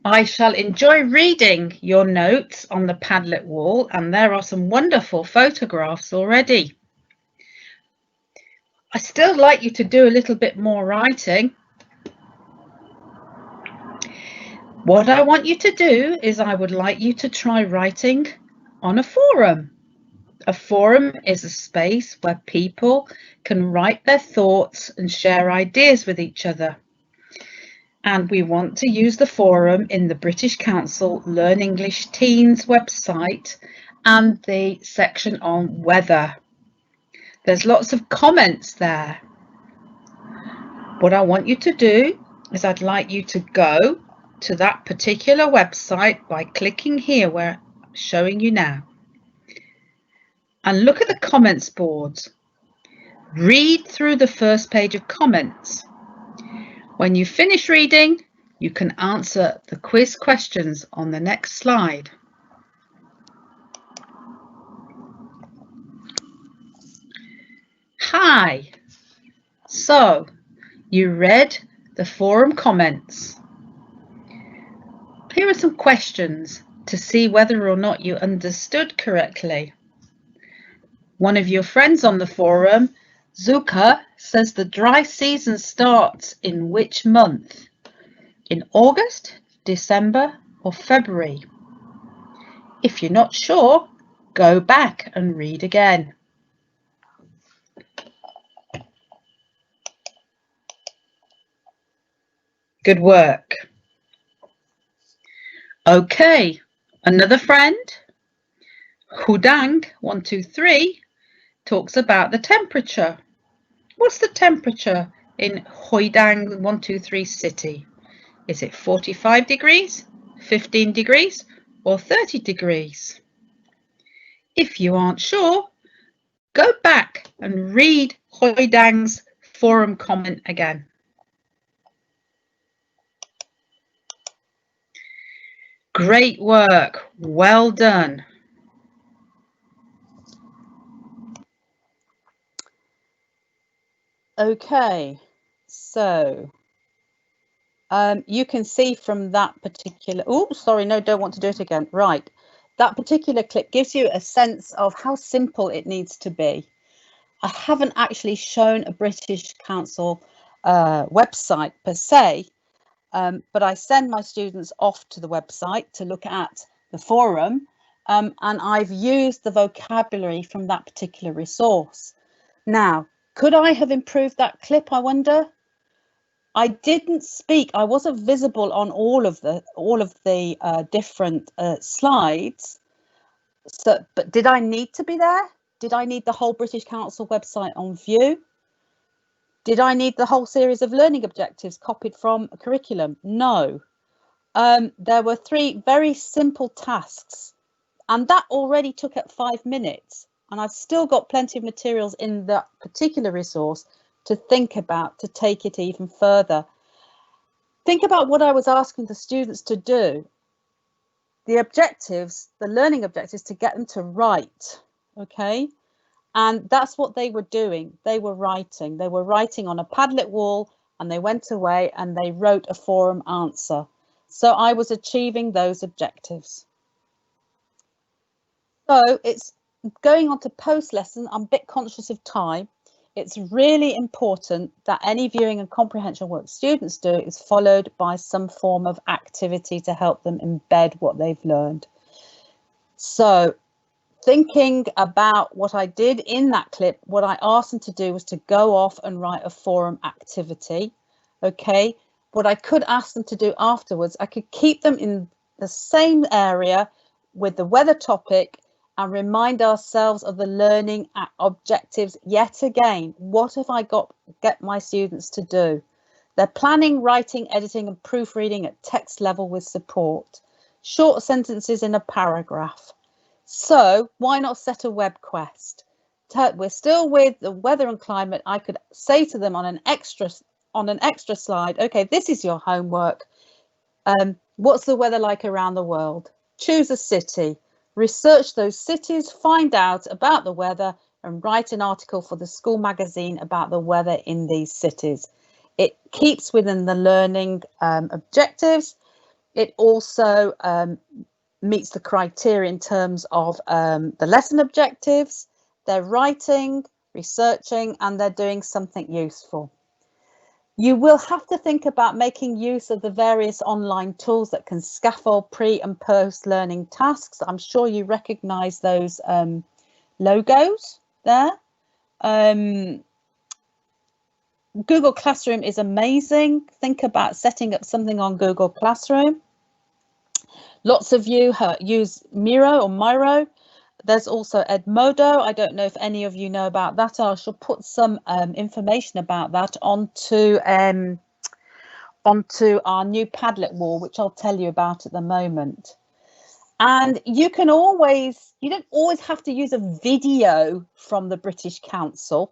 I shall enjoy reading your notes on the Padlet wall, and there are some wonderful photographs already. I still like you to do a little bit more writing. What I want you to do is I would like you to try writing on a forum. A forum is a space where people can write their thoughts and share ideas with each other. And we want to use the forum in the British Council Learn English Teens website and the section on weather. There's lots of comments there. What I want you to do is I'd like you to go to that particular website by clicking here where I'm showing you now. And look at the comments boards. Read through the first page of comments. When you finish reading, You can answer the quiz questions on the next slide. Hi. So, you read the forum comments. Here are some questions to see whether or not you understood correctly. One of your friends on the forum, Zuka, says the dry season starts in which month? In August, December, or February? If you're not sure, go back and read again. Good work. Okay, another friend, Hudang123, talks about the temperature. What's the temperature in Hudang123 city? Is it 45 degrees, 15 degrees, or 30 degrees? If you aren't sure, go back and read Hudang's forum comment again. Great work, well done. Okay, so you can see from that particular, oh, sorry, no, don't want to do it again. Right, that particular clip gives you a sense of how simple it needs to be. I haven't actually shown a British Council website per se, but I send my students off to the website to look at the forum, and I've used the vocabulary from that particular resource. Now, could I have improved that clip, I wonder? I didn't speak, I wasn't visible on all of the different slides. So, but did I need to be there? Did I need the whole British Council website on view? Did I need the whole series of learning objectives copied from a curriculum? No. There were 3 very simple tasks, and that already took up 5 minutes. And I've still got plenty of materials in that particular resource to think about, to take it even further. Think about what I was asking the students to do. The objectives, the learning objectives, to get them to write, okay? And that's what they were doing. They were writing. They were writing on a Padlet wall, and they went away and they wrote a forum answer. So I was achieving those objectives. So it's going on to post lesson. I'm a bit conscious of time. It's really important that any viewing and comprehension work students do is followed by some form of activity to help them embed what they've learned. So thinking about what I did in that clip, what I asked them to do was to go off and write a forum activity. Okay, what I could ask them to do afterwards, I could keep them in the same area with the weather topic and remind ourselves of the learning objectives yet again. What have I get my students to do? They're planning, writing, editing and proofreading at text level with support. Short sentences in a paragraph. So why not set a web quest? We're still with the weather and climate. I could say to them on an extra slide, okay, this is your homework. What's the weather like around the world? Choose a city, research those cities, find out about the weather and write an article for the school magazine about the weather in these cities. It keeps within the learning objectives. It also meets the criteria in terms of the lesson objectives. They're writing, researching, and they're doing something useful. You will have to think about making use of the various online tools that can scaffold pre and post learning tasks. I'm sure you recognize those logos there. Google Classroom is amazing. Think about setting up something on Google Classroom. Lots of you use Miro or Miro. There's also Edmodo. I don't know if any of you know about that. I shall put some information about that onto our new Padlet wall, which I'll tell you about at the moment. And you don't always have to use a video from the British Council.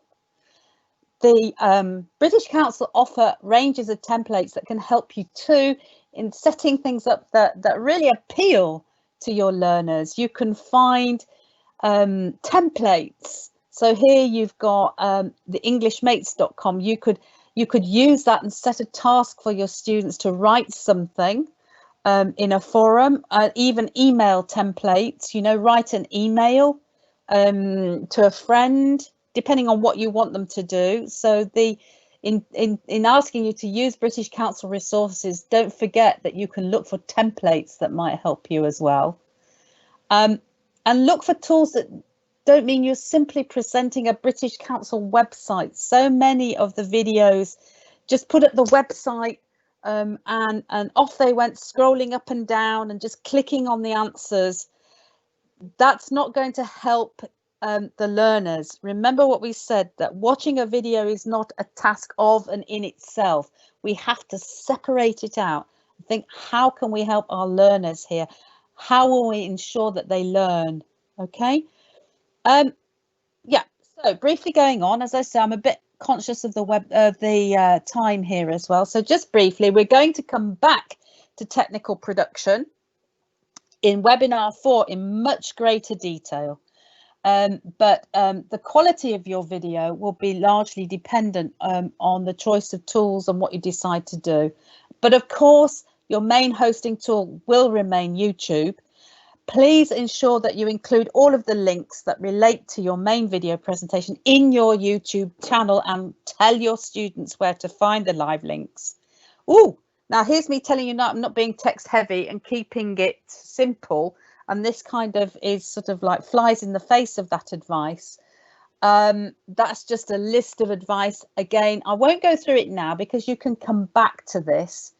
The British Council offer ranges of templates that can help you too in setting things up that really appeal to your learners. You can find templates. So here you've got the englishmates.com. You could use that and set a task for your students to write something in a forum, even email templates, you know, write an email to a friend, depending on what you want them to do. So in asking you to use British Council resources, don't forget that you can look for templates that might help you as well. And look for tools that don't mean you're simply presenting a British Council website. So many of the videos just put up the website and off they went, scrolling up and down and just clicking on the answers. That's not going to help the learners. Remember what we said, that watching a video is not a task of and in itself. We have to separate it out and think, how can we help our learners here? How will we ensure that they learn? Okay. Yeah, so briefly going on, as I say, I'm a bit conscious of the time here as well. So just briefly, we're going to come back to technical production in webinar 4 in much greater detail. But the quality of your video will be largely dependent on the choice of tools and what you decide to do. But of course, your main hosting tool will remain YouTube. Please ensure that you include all of the links that relate to your main video presentation in your YouTube channel and tell your students where to find the live links. Oh, now here's me telling you now I'm not being text heavy and keeping it simple. And this kind of is sort of like flies in the face of that advice. That's just a list of advice. Again, I won't go through it now because you can come back to this.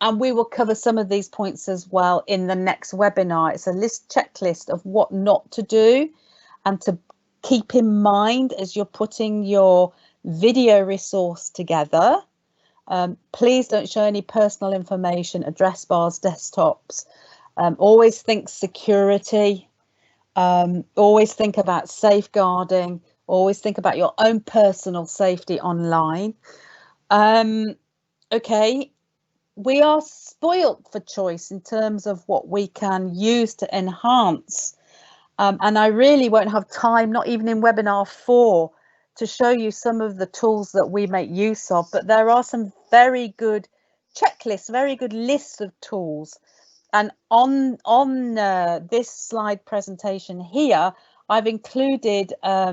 And we will cover some of these points as well in the next webinar. It's a checklist of what not to do and to keep in mind as you're putting your video resource together. Please don't show any personal information, address bars, desktops. Always think security. Always think about safeguarding. Always think about your own personal safety online. Okay. We are spoilt for choice in terms of what we can use to enhance. And I really won't have time, not even in webinar 4, to show you some of the tools that we make use of. But there are some very good checklists, very good lists of tools. And on this slide presentation here, I've included a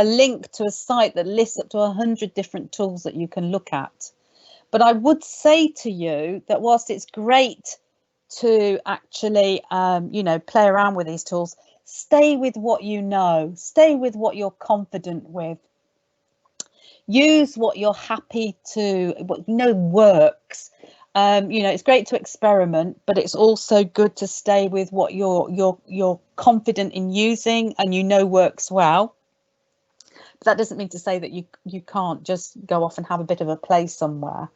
link to a site that lists up to 100 different tools that you can look at. But I would say to you that whilst it's great to actually, you know, play around with these tools, stay with what you know, stay with what you're confident with. Use what you're happy to, what you know works. You know, it's great to experiment, but it's also good to stay with what you're confident in using and you know works well. But that doesn't mean to say that you can't just go off and have a bit of a play somewhere.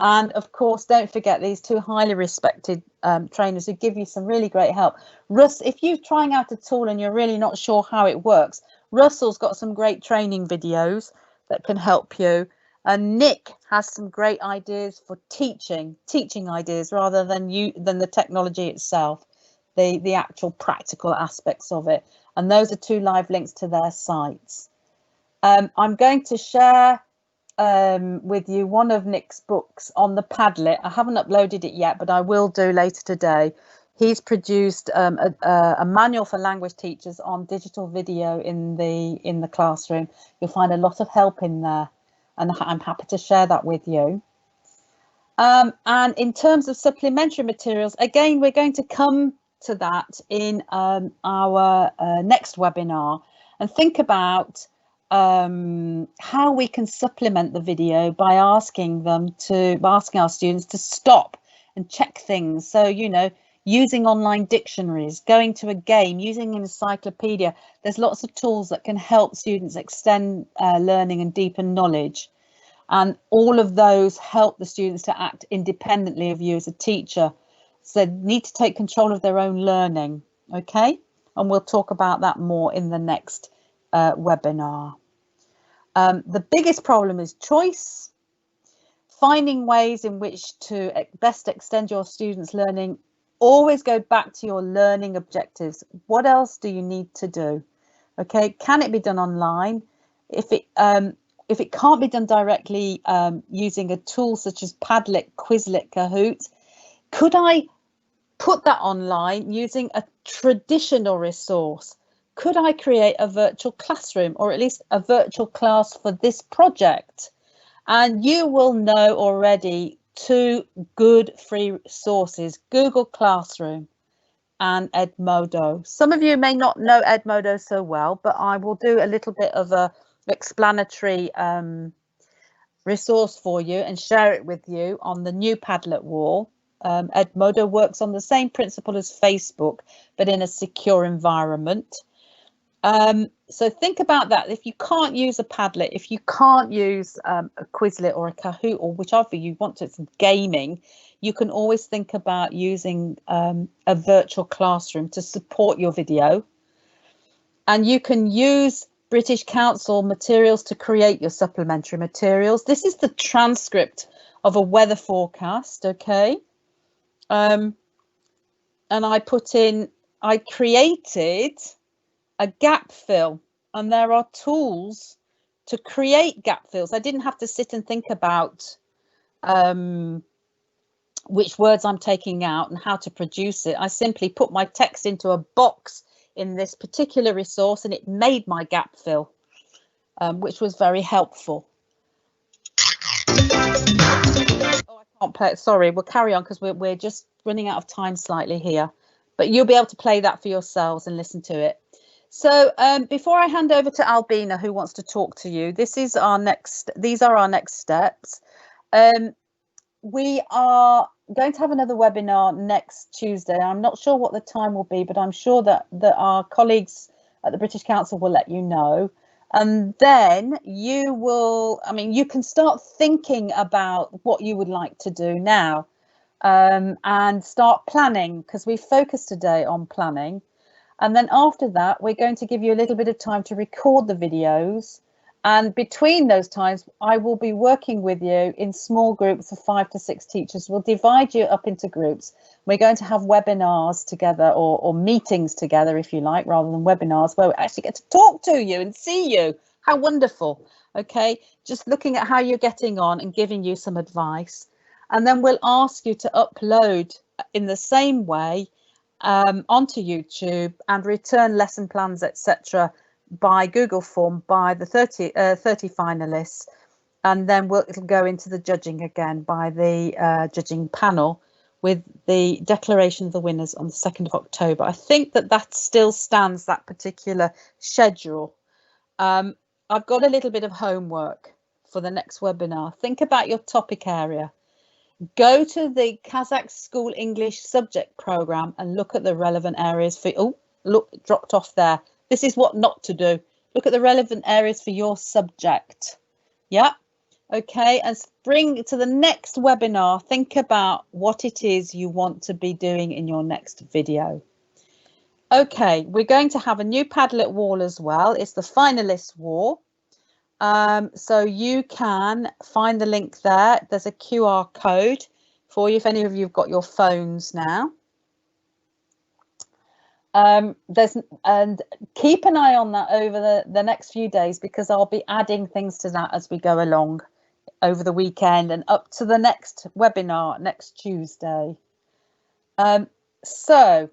And of course, don't forget these 2 highly respected trainers who give you some really great help. Russ, if you're trying out a tool and you're really not sure how it works, Russell's got some great training videos that can help you. And Nick has some great ideas for teaching ideas rather than the technology itself, the actual practical aspects of it. And those are 2 live links to their sites. I'm going to share with you one of Nick's books on the Padlet. I haven't uploaded it yet, but I will do later today. He's produced a manual for language teachers on digital video in the classroom. You'll find a lot of help in there, and I'm happy to share that with you. And in terms of supplementary materials, again, we're going to come to that in our next webinar and think about how we can supplement the video by asking our students to stop and check things. So, you know, using online dictionaries, going to a game, using an encyclopedia. There's lots of tools that can help students extend learning and deepen knowledge. And all of those help the students to act independently of you as a teacher. So they need to take control of their own learning. Okay, and we'll talk about that more in the next webinar. The biggest problem is choice. Finding ways in which to best extend your students' learning. Always go back to your learning objectives. What else do you need to do? Okay, can it be done online? If it can't be done directly using a tool such as Padlet, Quizlet, Kahoot, could I put that online using a traditional resource? Could I create a virtual classroom, or at least a virtual class for this project? And you will know already two good free sources, Google Classroom and Edmodo. Some of you may not know Edmodo so well, but I will do a little bit of a explanatory resource for you and share it with you on the new Padlet wall. Edmodo works on the same principle as Facebook, but in a secure environment. So think about that. If you can't use a Padlet, if you can't use a Quizlet or a Kahoot, or whichever you want to, for gaming, you can always think about using a virtual classroom to support your video. And you can use British Council materials to create your supplementary materials. This is the transcript of a weather forecast, okay? And I created a gap fill, and there are tools to create gap fills. I didn't have to sit and think about which words I'm taking out and how to produce it. I simply put my text into a box in this particular resource and it made my gap fill, which was very helpful. Oh, I can't play it. Sorry, we'll carry on because we're just running out of time slightly here, but you'll be able to play that for yourselves and listen to it. So before I hand over to Albina, who wants to talk to you, these are our next steps. We are going to have another webinar next Tuesday. I'm not sure what the time will be, but I'm sure that our colleagues at the British Council will let you know. And then you can start thinking about what you would like to do now, and start planning, because we focused today on planning. And then after that, we're going to give you a little bit of time to record the videos. And between those times, I will be working with you in small groups of 5 to 6 teachers. We'll divide you up into groups. We're going to have webinars together, or meetings together, if you like, rather than webinars, where we actually get to talk to you and see you. How wonderful. Okay, just looking at how you're getting on and giving you some advice. And then we'll ask you to upload in the same way onto YouTube and return lesson plans, etc., by Google form by the 30 finalists, and then it'll go into the judging again by the judging panel, with the declaration of the winners on the 2nd of October. I think that still stands, that particular schedule. I've got a little bit of homework for the next webinar. Think about your topic area. Go to the Kazakh School English subject program and look at the relevant areas for, oh, look, it dropped off there. This is what not to do. Look at the relevant areas for your subject. Yeah. Okay. And bring to the next webinar, think about what it is you want to be doing in your next video. Okay. We're going to have a new Padlet wall as well. It's the finalists wall. So you can find the link there. There's a QR code for you if any of you have got your phones now. And keep an eye on that over the next few days, because I'll be adding things to that as we go along over the weekend and up to the next webinar next Tuesday. So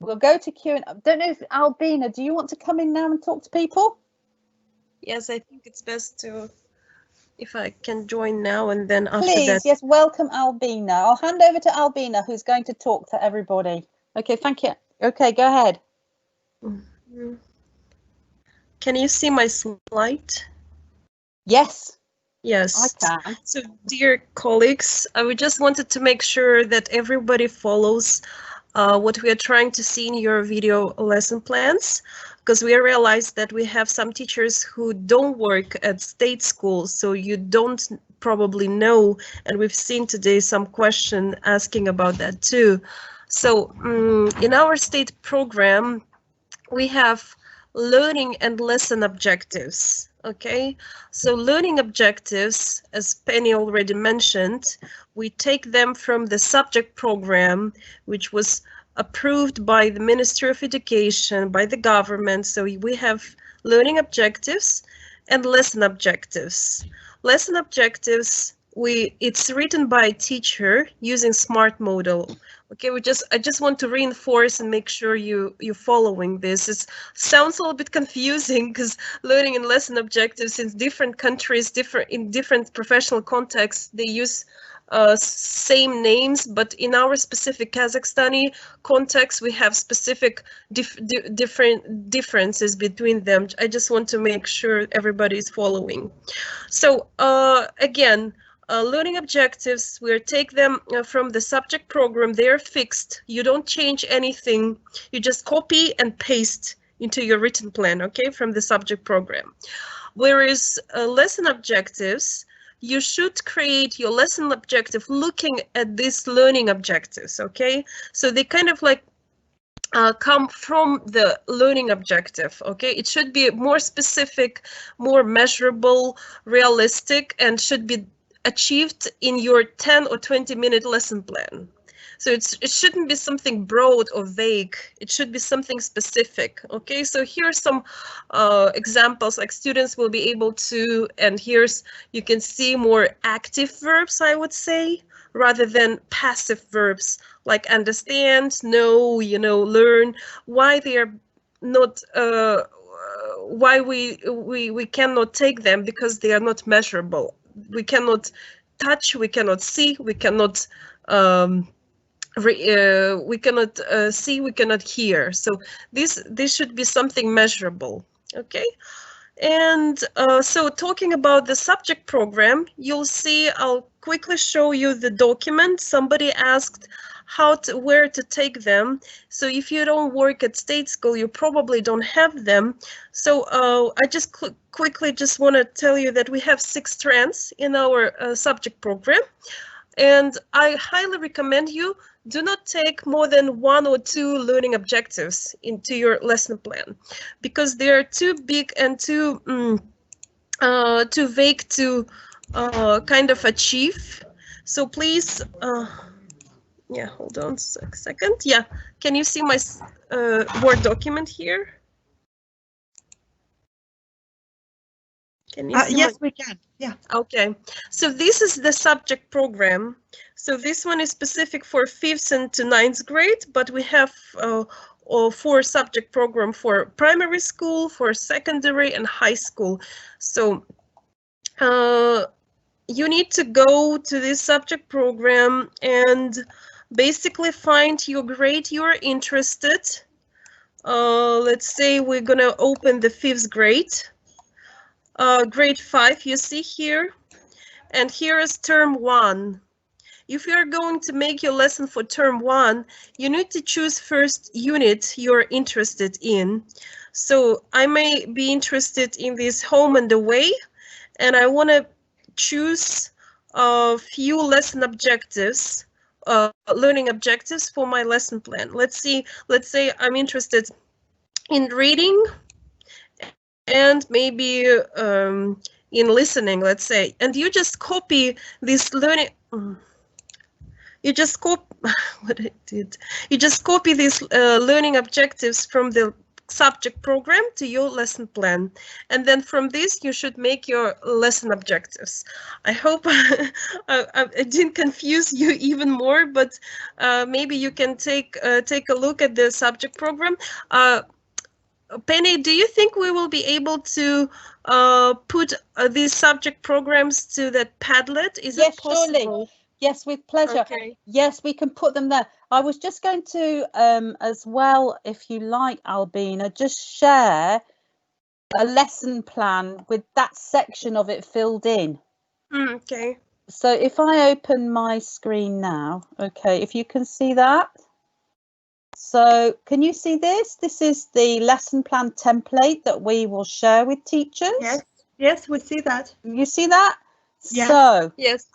we'll go to Q&A. I don't know if Albina, do you want to come in now and talk to people? Yes, I think it's best if I can join now, and then after Please, that. yes, welcome Albina. I'll hand over to Albina, who's going to talk to everybody. Okay, thank you. Okay, go ahead. Can you see my slide? Yes. Yes. I can. So, dear colleagues, I just wanted to make sure that everybody follows what we are trying to see in your video lesson plans, because we realized that we have some teachers who don't work at state schools, so you don't probably know, and we've seen today some question asking about that too. So in our state program, we have learning and lesson objectives. Okay, so learning objectives, as Penny already mentioned, we take them from the subject program, which was approved by the Ministry of Education, by the government. So we have learning objectives and lesson objectives. Lesson objectives, it's written by a teacher using SMART model. Okay, I just want to reinforce and make sure you're following this. It sounds a little bit confusing because learning and lesson objectives in different countries, in different professional contexts, they use same names, but in our specific Kazakhstani context, we have specific different differences between them. I just want to make sure everybody is following. So again, learning objectives, we take them from the subject program. They're fixed. You don't change anything. You just copy and paste into your written plan, okay, from the subject program. Whereas lesson objectives, you should create your lesson objective looking at these learning objectives, okay? So they kind of like come from the learning objective, okay? It should be more specific, more measurable, realistic, and should be achieved in your 10 or 20-minute lesson plan. So it shouldn't be something broad or vague. It should be something specific. Okay, so here are some examples, like students will be able to, and you can see more active verbs, I would say, rather than passive verbs like understand, know, learn. Why they are not, why we cannot take them, because they are not measurable. We cannot touch, we cannot see, we cannot see, we cannot hear. So this should be something measurable, okay? And so talking about the subject program, you'll see, I'll quickly show you the document. Somebody asked where to take them. So if you don't work at state school, you probably don't have them. So I just quickly just want to tell you that we have 6 strands in our subject program. And I highly recommend you do not take more than 1 or 2 learning objectives into your lesson plan, because they are too big and too vague to kind of achieve. So please, yeah, hold on a second. Yeah, can you see my Word document here? Can you see yes, we can. Yeah. Okay, so this is the subject program. So this one is specific for 5th and to 9th grade, but we have 4 subject program for primary school, for secondary and high school. So you need to go to this subject program and basically find your grade you're interested. Let's say we're gonna open the 5th grade. Grade 5, you see here, and here is term 1. If you are going to make your lesson for term 1, you need to choose first unit you're interested in. So I may be interested in this home and away, and I want to choose a few lesson objectives, learning objectives for my lesson plan. Let's say I'm interested in reading and maybe in listening, let's say, and you just copy this learning. You just copy what I did. You just copy these learning objectives from the subject program to your lesson plan, and then from this you should make your lesson objectives. I hope I didn't confuse you even more, but maybe you can take a look at the subject program. Penny, do you think we will be able to put these subject programs to that Padlet? Is it possible? Surely. Yes, with pleasure. Okay. Yes, we can put them there. I was just going to, as well, if you like, Albina, just share a lesson plan with that section of it filled in. Okay. So if I open my screen now, okay, if you can see that. So can you see this? This is the lesson plan template that we will share with teachers. Yes, we see that. You see that? Yes. So, yes.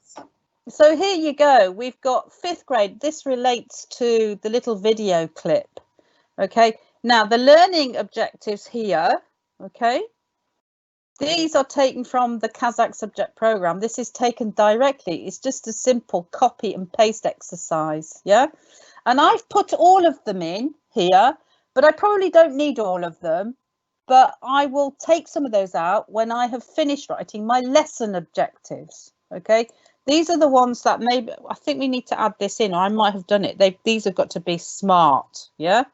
So here you go. We've got 5th grade. This relates to the little video clip. Okay. Now, the learning objectives here, okay, these are taken from the Kazakh subject program. This is taken directly. It's just a simple copy and paste exercise, yeah? And I've put all of them in here, but I probably don't need all of them. But I will take some of those out when I have finished writing my lesson objectives, okay? These are the ones that maybe, I think we need to add this in, or I might have done it. These have got to be smart, yeah?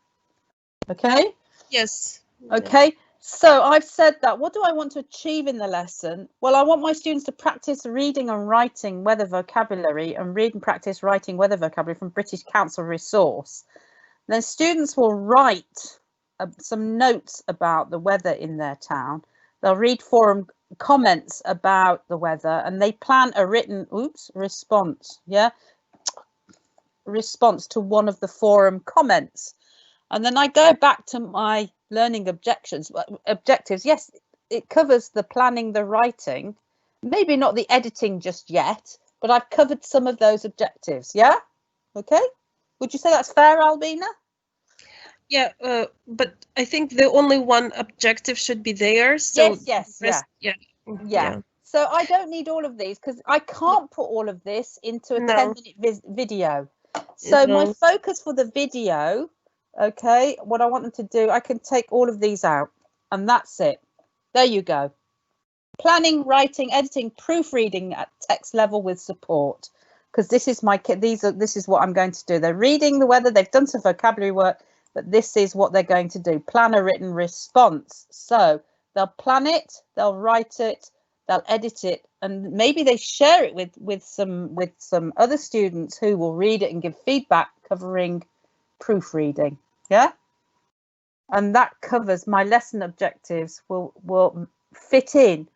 Okay? Yes. Okay, so I've said that. What do I want to achieve in the lesson? Well, I want my students to practice reading and writing weather vocabulary and read and practice writing weather vocabulary from British Council resource. Then students will write some notes about the weather in their town. They'll read forum comments about the weather, and they plan a written response, yeah, response to one of the forum comments. And then I go back to my learning objectives. Yes, it covers the planning, the writing, maybe not the editing just yet, but I've covered some of those objectives. Yeah. Okay. Would you say that's fair, Albina? Yeah, but I think the only one objective should be there. So yes, yeah. So I don't need all of these because I can't put all of this into a 10-minute video. So my focus for the video, okay, what I want them to do, I can take all of these out, and that's it. There you go. Planning, writing, editing, proofreading at text level with support, because this is my kid. This is what I'm going to do. They're reading the weather. They've done some vocabulary work, but this is what they're going to do. Plan a written response. So they'll plan it, they'll write it, they'll edit it, and maybe they share it with some other students who will read it and give feedback covering proofreading. Yeah, and that covers my lesson objectives. Will fit in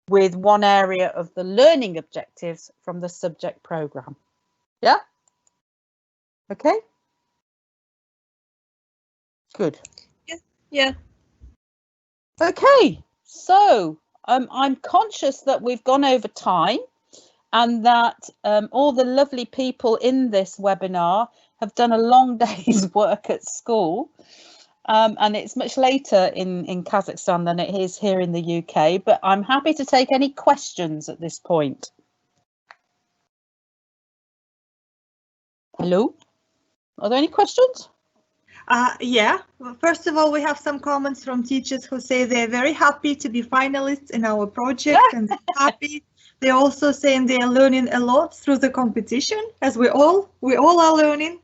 with one area of the learning objectives from the subject program. Yeah. Okay. Good. Yeah. Okay. So I'm conscious that we've gone over time, and that all the lovely people in this webinar have done a long day's work at school. And it's much later in Kazakhstan than it is here in the UK, but I'm happy to take any questions at this point. Hello? Are there any questions? Yeah. Well, first of all, we have some comments from teachers who say they're very happy to be finalists in our project and they're happy. They're also saying they are learning a lot through the competition, as we all are learning.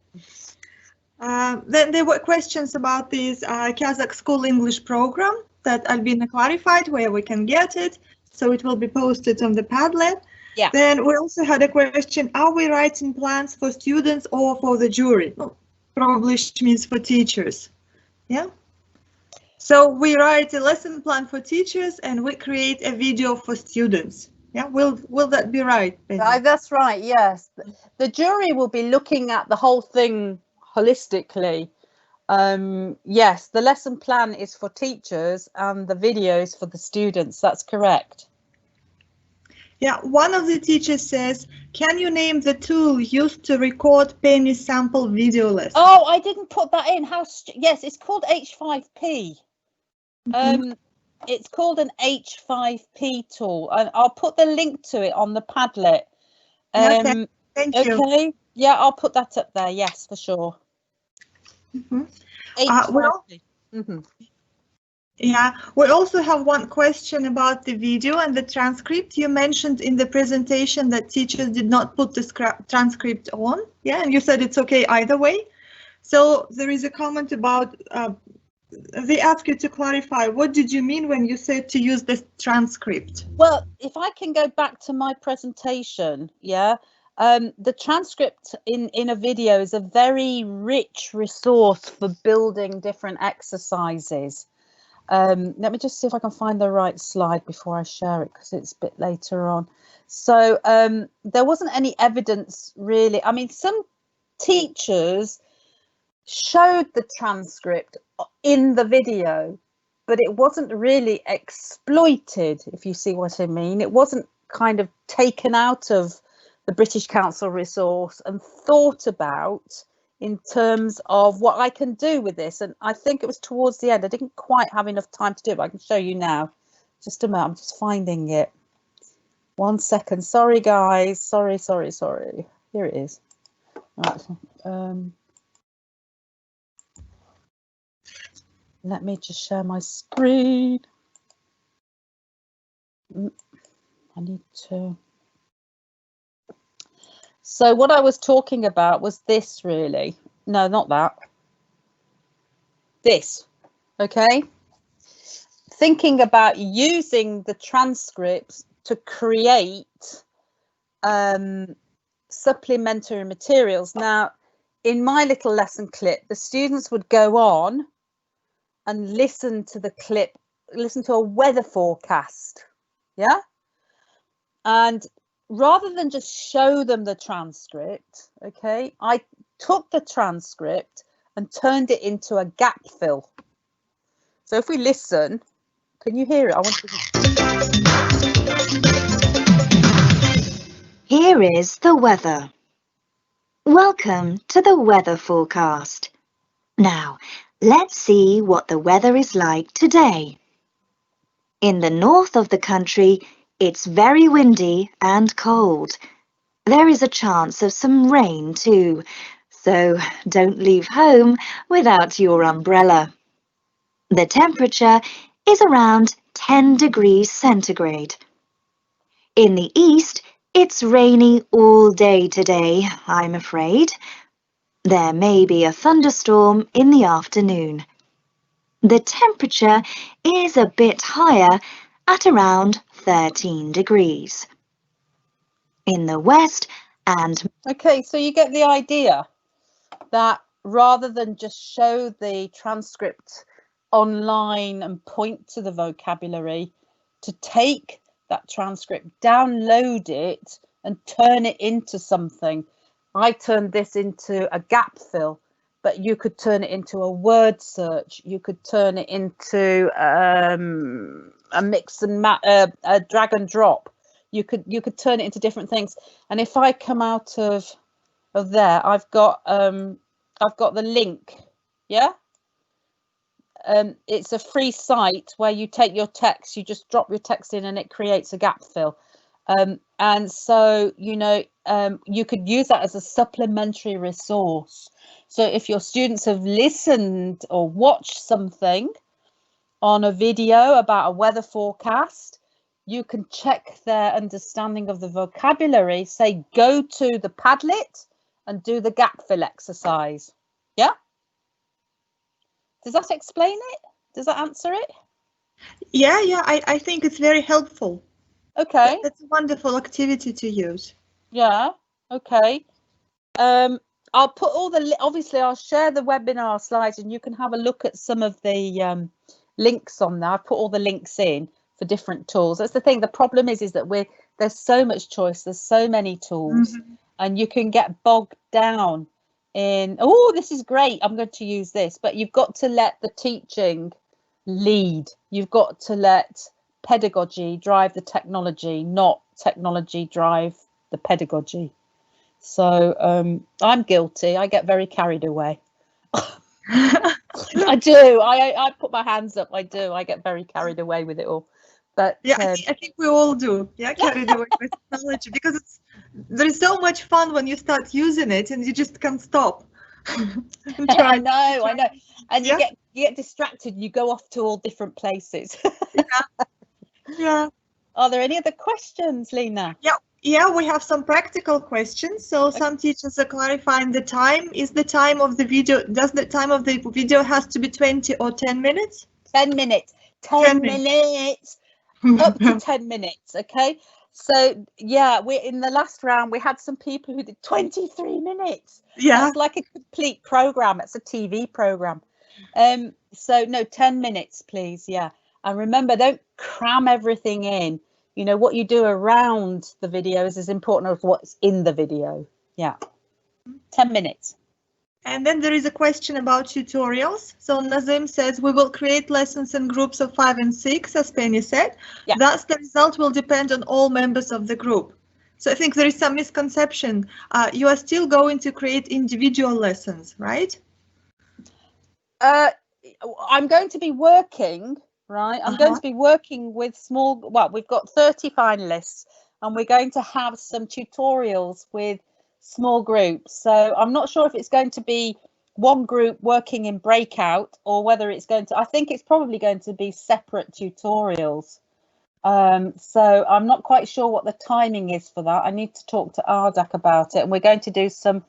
Then there were questions about this Kazakh school English program that Albina clarified where we can get it. So it will be posted on the Padlet. Yeah. Then we also had a question, are we writing plans for students or for the jury? Well, probably means for teachers. Yeah. So we write a lesson plan for teachers and we create a video for students. Yeah, will that be right? That's right, yes. The jury will be looking at the whole thing holistically. Yes, the lesson plan is for teachers and the videos for the students. That's correct. Yeah, one of the teachers says, can you name the tool used to record penny sample video lessons? Oh, I didn't put that in. Yes, it's called H5P. It's called an H5P tool, and I'll put the link to it on the Padlet. Okay, thank you. Okay, yeah, I'll put that up there. Yes, for sure. H5P. Yeah, we also have one question about the video and the transcript. You mentioned in the presentation that teachers did not put the transcript on. Yeah, and you said it's okay either way. So there is a comment about, they ask you to clarify, what did you mean when you said to use the transcript? Well, if I can go back to my presentation, yeah, the transcript in a video is a very rich resource for building different exercises. Let me just see if I can find the right slide before I share it, because it's a bit later on. So there wasn't any evidence really. I mean, some teachers showed the transcript in the video, but it wasn't really exploited, if you see what I mean. It wasn't kind of taken out of the British Council resource and thought about in terms of what I can do with this. And I think it was towards the end. I didn't quite have enough time to do it, but I can show you now. Just a minute, I'm just finding it. 1 second. Sorry, guys. Sorry. Here it is. Right. Let me just share my screen. I need to. So what I was talking about was this, really. No, not that. This. Okay. Thinking about using the transcripts to create supplementary materials. Now, in my little lesson clip, the students would go on and listen to the clip, listen to a weather forecast. Yeah. And rather than just show them the transcript, okay, I took the transcript and turned it into a gap fill. So if we listen, can you hear it? I want to. Here is the weather. Welcome to the weather forecast. Now, let's see what the weather is like today. In the north of the country, it's very windy and cold. There is a chance of some rain too, so don't leave home without your umbrella. The temperature is around 10 degrees centigrade. In the east, it's rainy all day today, I'm afraid. There may be a thunderstorm in the afternoon. The temperature is a bit higher at around 13 degrees. In the west and... Okay, so you get the idea that rather than just show the transcript online and point to the vocabulary, to take that transcript, download it and turn it into something. I turned this into a gap fill, but you could turn it into a word search. You could turn it into a mix and a drag and drop. You could turn it into different things. And if I come out of there, I've got the link. Yeah. It's a free site where you take your text, you just drop your text in and it creates a gap fill. And so, you know, you could use that as a supplementary resource. So if your students have listened or watched something on a video about a weather forecast, you can check their understanding of the vocabulary, say, go to the Padlet and do the gap fill exercise. Yeah. Does that explain it? Does that answer it? Yeah, I think it's very helpful. Okay. That's a wonderful activity to use. Yeah. Okay. I'll put all the, obviously I'll share the webinar slides and you can have a look at some of the links on there. I've put all the links in for different tools. That's the thing. The problem is that there's so much choice. There's so many tools and you can get bogged down in, oh, this is great, I'm going to use this, but you've got to let the teaching lead. You've got to let pedagogy drive the technology, not technology drive the pedagogy. So I'm guilty. I get very carried away. I do. I put my hands up. I do. I get very carried away with it all. But yeah, I think we all do. Yeah, carried away with technology because there's so much fun when you start using it and you just can't stop. I know. And you get distracted. You go off to all different places. Yeah. Are there any other questions, Lena? Yeah, we have some practical questions. So some teachers are clarifying the time. Is the time of the video, does the time of the video has to be 20 or 10 minutes? 10 minutes. 10 minutes. Up to 10 minutes. Okay. So yeah, we're in the last round. We had some people who did 23 minutes. Yeah. That's like a complete program. It's a TV program. So no, 10 minutes, please. Yeah. And remember, don't cram everything in. You know, what you do around the video is as important as what's in the video. Yeah. 10 minutes. And then there is a question about tutorials. So Nazim says, we will create lessons in groups of 5 and 6, as Penny said. Yeah. Thus, the result will depend on all members of the group. So I think there is some misconception. You are still going to create individual lessons, right? I'm going to be working, right? I'm going to be working with small, well, we've got 30 finalists and we're going to have some tutorials with small groups. So I'm not sure if it's going to be one group working in breakout or whether it's going to, I think it's probably going to be separate tutorials. So I'm not quite sure what the timing is for that. I need to talk to Ardak about it, and we're going to do some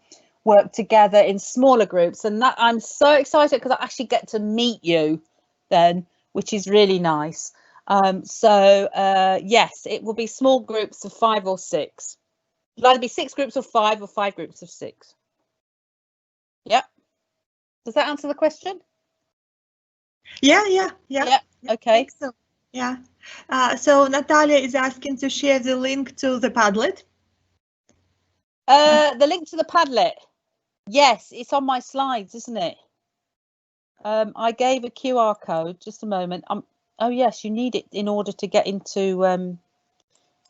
work together in smaller groups, and that I'm so excited because I actually get to meet you then, which is really nice. Yes, it will be small groups of 5 or 6. It'll either be 6 groups of 5 or 5 groups of 6. Yep. Does that answer the question? Yeah. Okay. So, yeah. So Natalia is asking to share the link to the Padlet. The link to the Padlet. Yes, it's on my slides, isn't it? I gave a QR code. Just a moment. Oh yes, you need it in order to get into.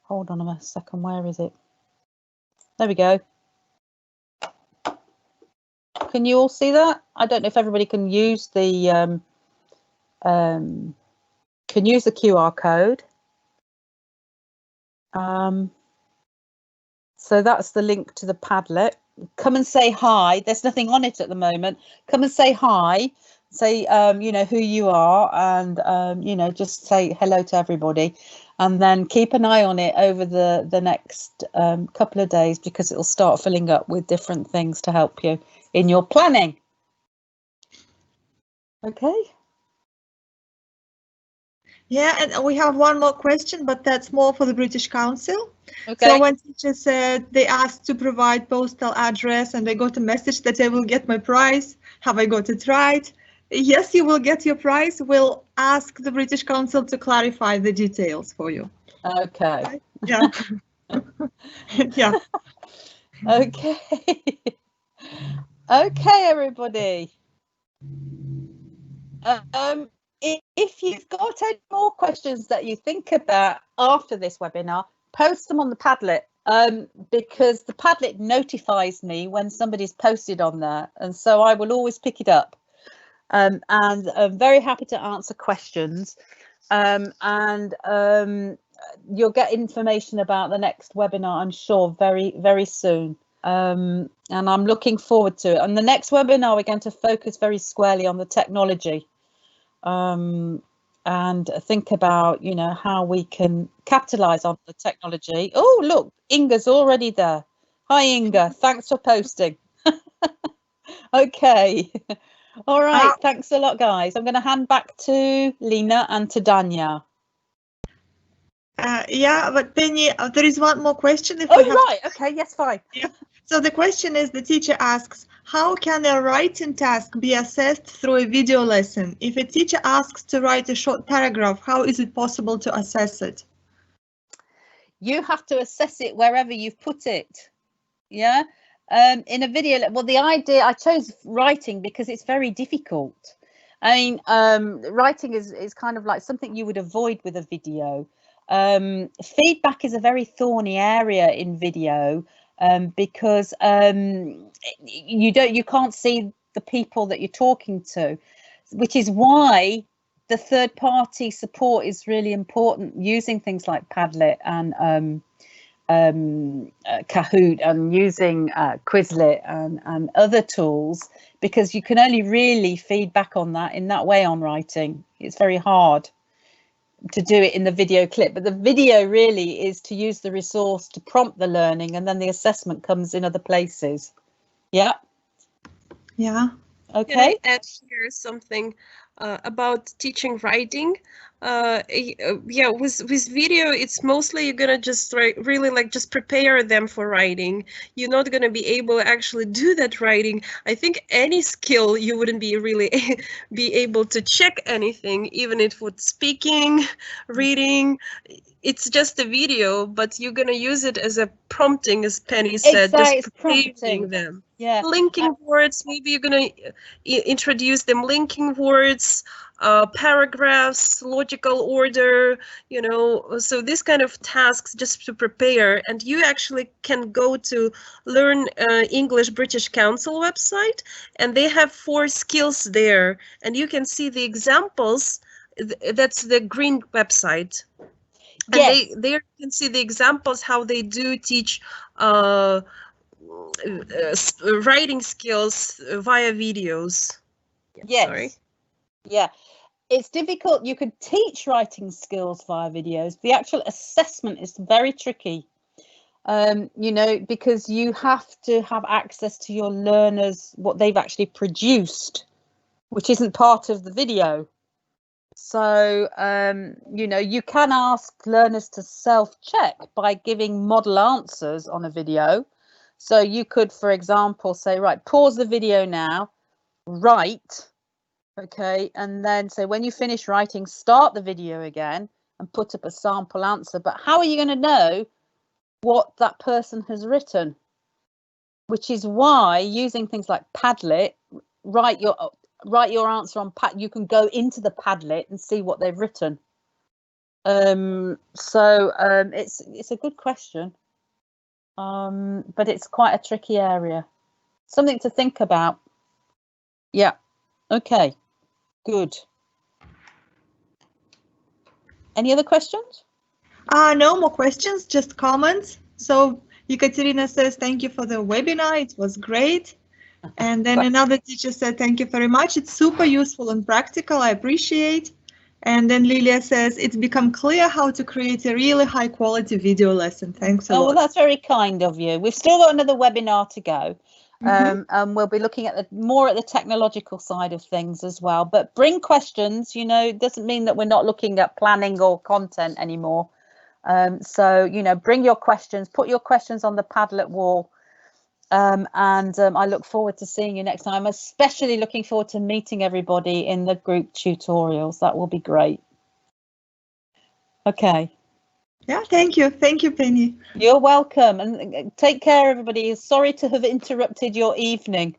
Hold on a second. Where is it? There we go. Can you all see that? I don't know if everybody can use the QR code. So that's the link to the Padlet. Come and say hi. There's nothing on it at the moment. Come and say hi. Say, you know, who you are, and, you know, just say hello to everybody. And then keep an eye on it over the next couple of days, because it'll start filling up with different things to help you in your planning. Okay. Yeah, and we have one more question, but that's more for the British Council. Okay. So when teachers said they asked to provide postal address and I got a message that I will get my prize, have I got it right? Yes, you will get your prize. We'll ask the British Council to clarify the details for you. Okay. Yeah. Yeah. Okay. Okay, everybody. If you've got any more questions that you think about after this webinar, post them on the Padlet, because the Padlet notifies me when somebody's posted on there, and so I will always pick it up. And I'm very happy to answer questions. You'll get information about the next webinar, I'm sure, very, very soon. And I'm looking forward to it. And the next webinar, we're going to focus very squarely on the technology, and think about, you know, how we can capitalize on the technology. Oh, look, Inga's already there. Hi, Inga. Thanks for posting. Okay. All right. Thanks a lot, guys. I'm going to hand back to Lena and to Danya. Yeah, but Penny, there is one more question. Right. Okay. Yes, fine. Yeah. So the question is, the teacher asks, how can a writing task be assessed through a video lesson? If a teacher asks to write a short paragraph, how is it possible to assess it? You have to assess it wherever you've put it. Yeah. In a video, well, the idea, I chose writing because it's very difficult. I mean, writing is kind of like something you would avoid with a video. Feedback is a very thorny area in video, because you can't see the people that you're talking to, which is why the third-party support is really important, using things like Padlet and Kahoot, and using Quizlet and other tools, because you can only really feed back on that in that way on writing. It's very hard to do it in the video clip, but the video really is to use the resource to prompt the learning, and then the assessment comes in other places. Yeah. Yeah. Okay. Can I add here something about teaching writing? Yeah, with video, it's mostly you're gonna just really like just prepare them for writing. You're not gonna be able to actually do that writing. I think any skill you wouldn't be really be able to check anything, even if with speaking, reading. It's just a video, but you're gonna use it as a prompting, as Penny said, just preparing them. Yeah. Linking words, maybe you're gonna introduce them linking words, paragraphs, logical order, you know, so this kind of tasks just to prepare. And you actually can go to Learn English British Council website, and they have 4 skills there, and you can see the examples. That's the green website. And Yes. they can see the examples how they do teach writing skills via videos. Yes. Sorry. Yeah. It's difficult. You could teach writing skills via videos. The actual assessment is very tricky, you know, because you have to have access to your learners, what they've actually produced, which isn't part of the video. So, you know, you can ask learners to self-check by giving model answers on a video. So you could, for example, say, right, pause the video now, write. Okay, and then so when you finish writing, start the video again and put up a sample answer. But how are you going to know what that person has written? Which is why using things like Padlet, write your answer on Padlet. You can go into the Padlet and see what they've written. It's a good question, but it's quite a tricky area. Something to think about. Yeah. Okay. Good. Any other questions? No more questions, just comments. So Ekaterina says, thank you for the webinar. It was great. And then another teacher said, thank you very much. It's super useful and practical. I appreciate. And then Lilia says, it's become clear how to create a really high quality video lesson. Thanks a lot. Well, that's very kind of you. We've still got another webinar to go. And we'll be looking at more at the technological side of things as well. But bring questions, you know, it doesn't mean that we're not looking at planning or content anymore. So, you know, bring your questions, put your questions on the Padlet wall. I look forward to seeing you next time. I'm especially looking forward to meeting everybody in the group tutorials. That will be great. Okay. Yeah, thank you. Thank you, Penny. You're welcome, and take care, everybody. Sorry to have interrupted your evening.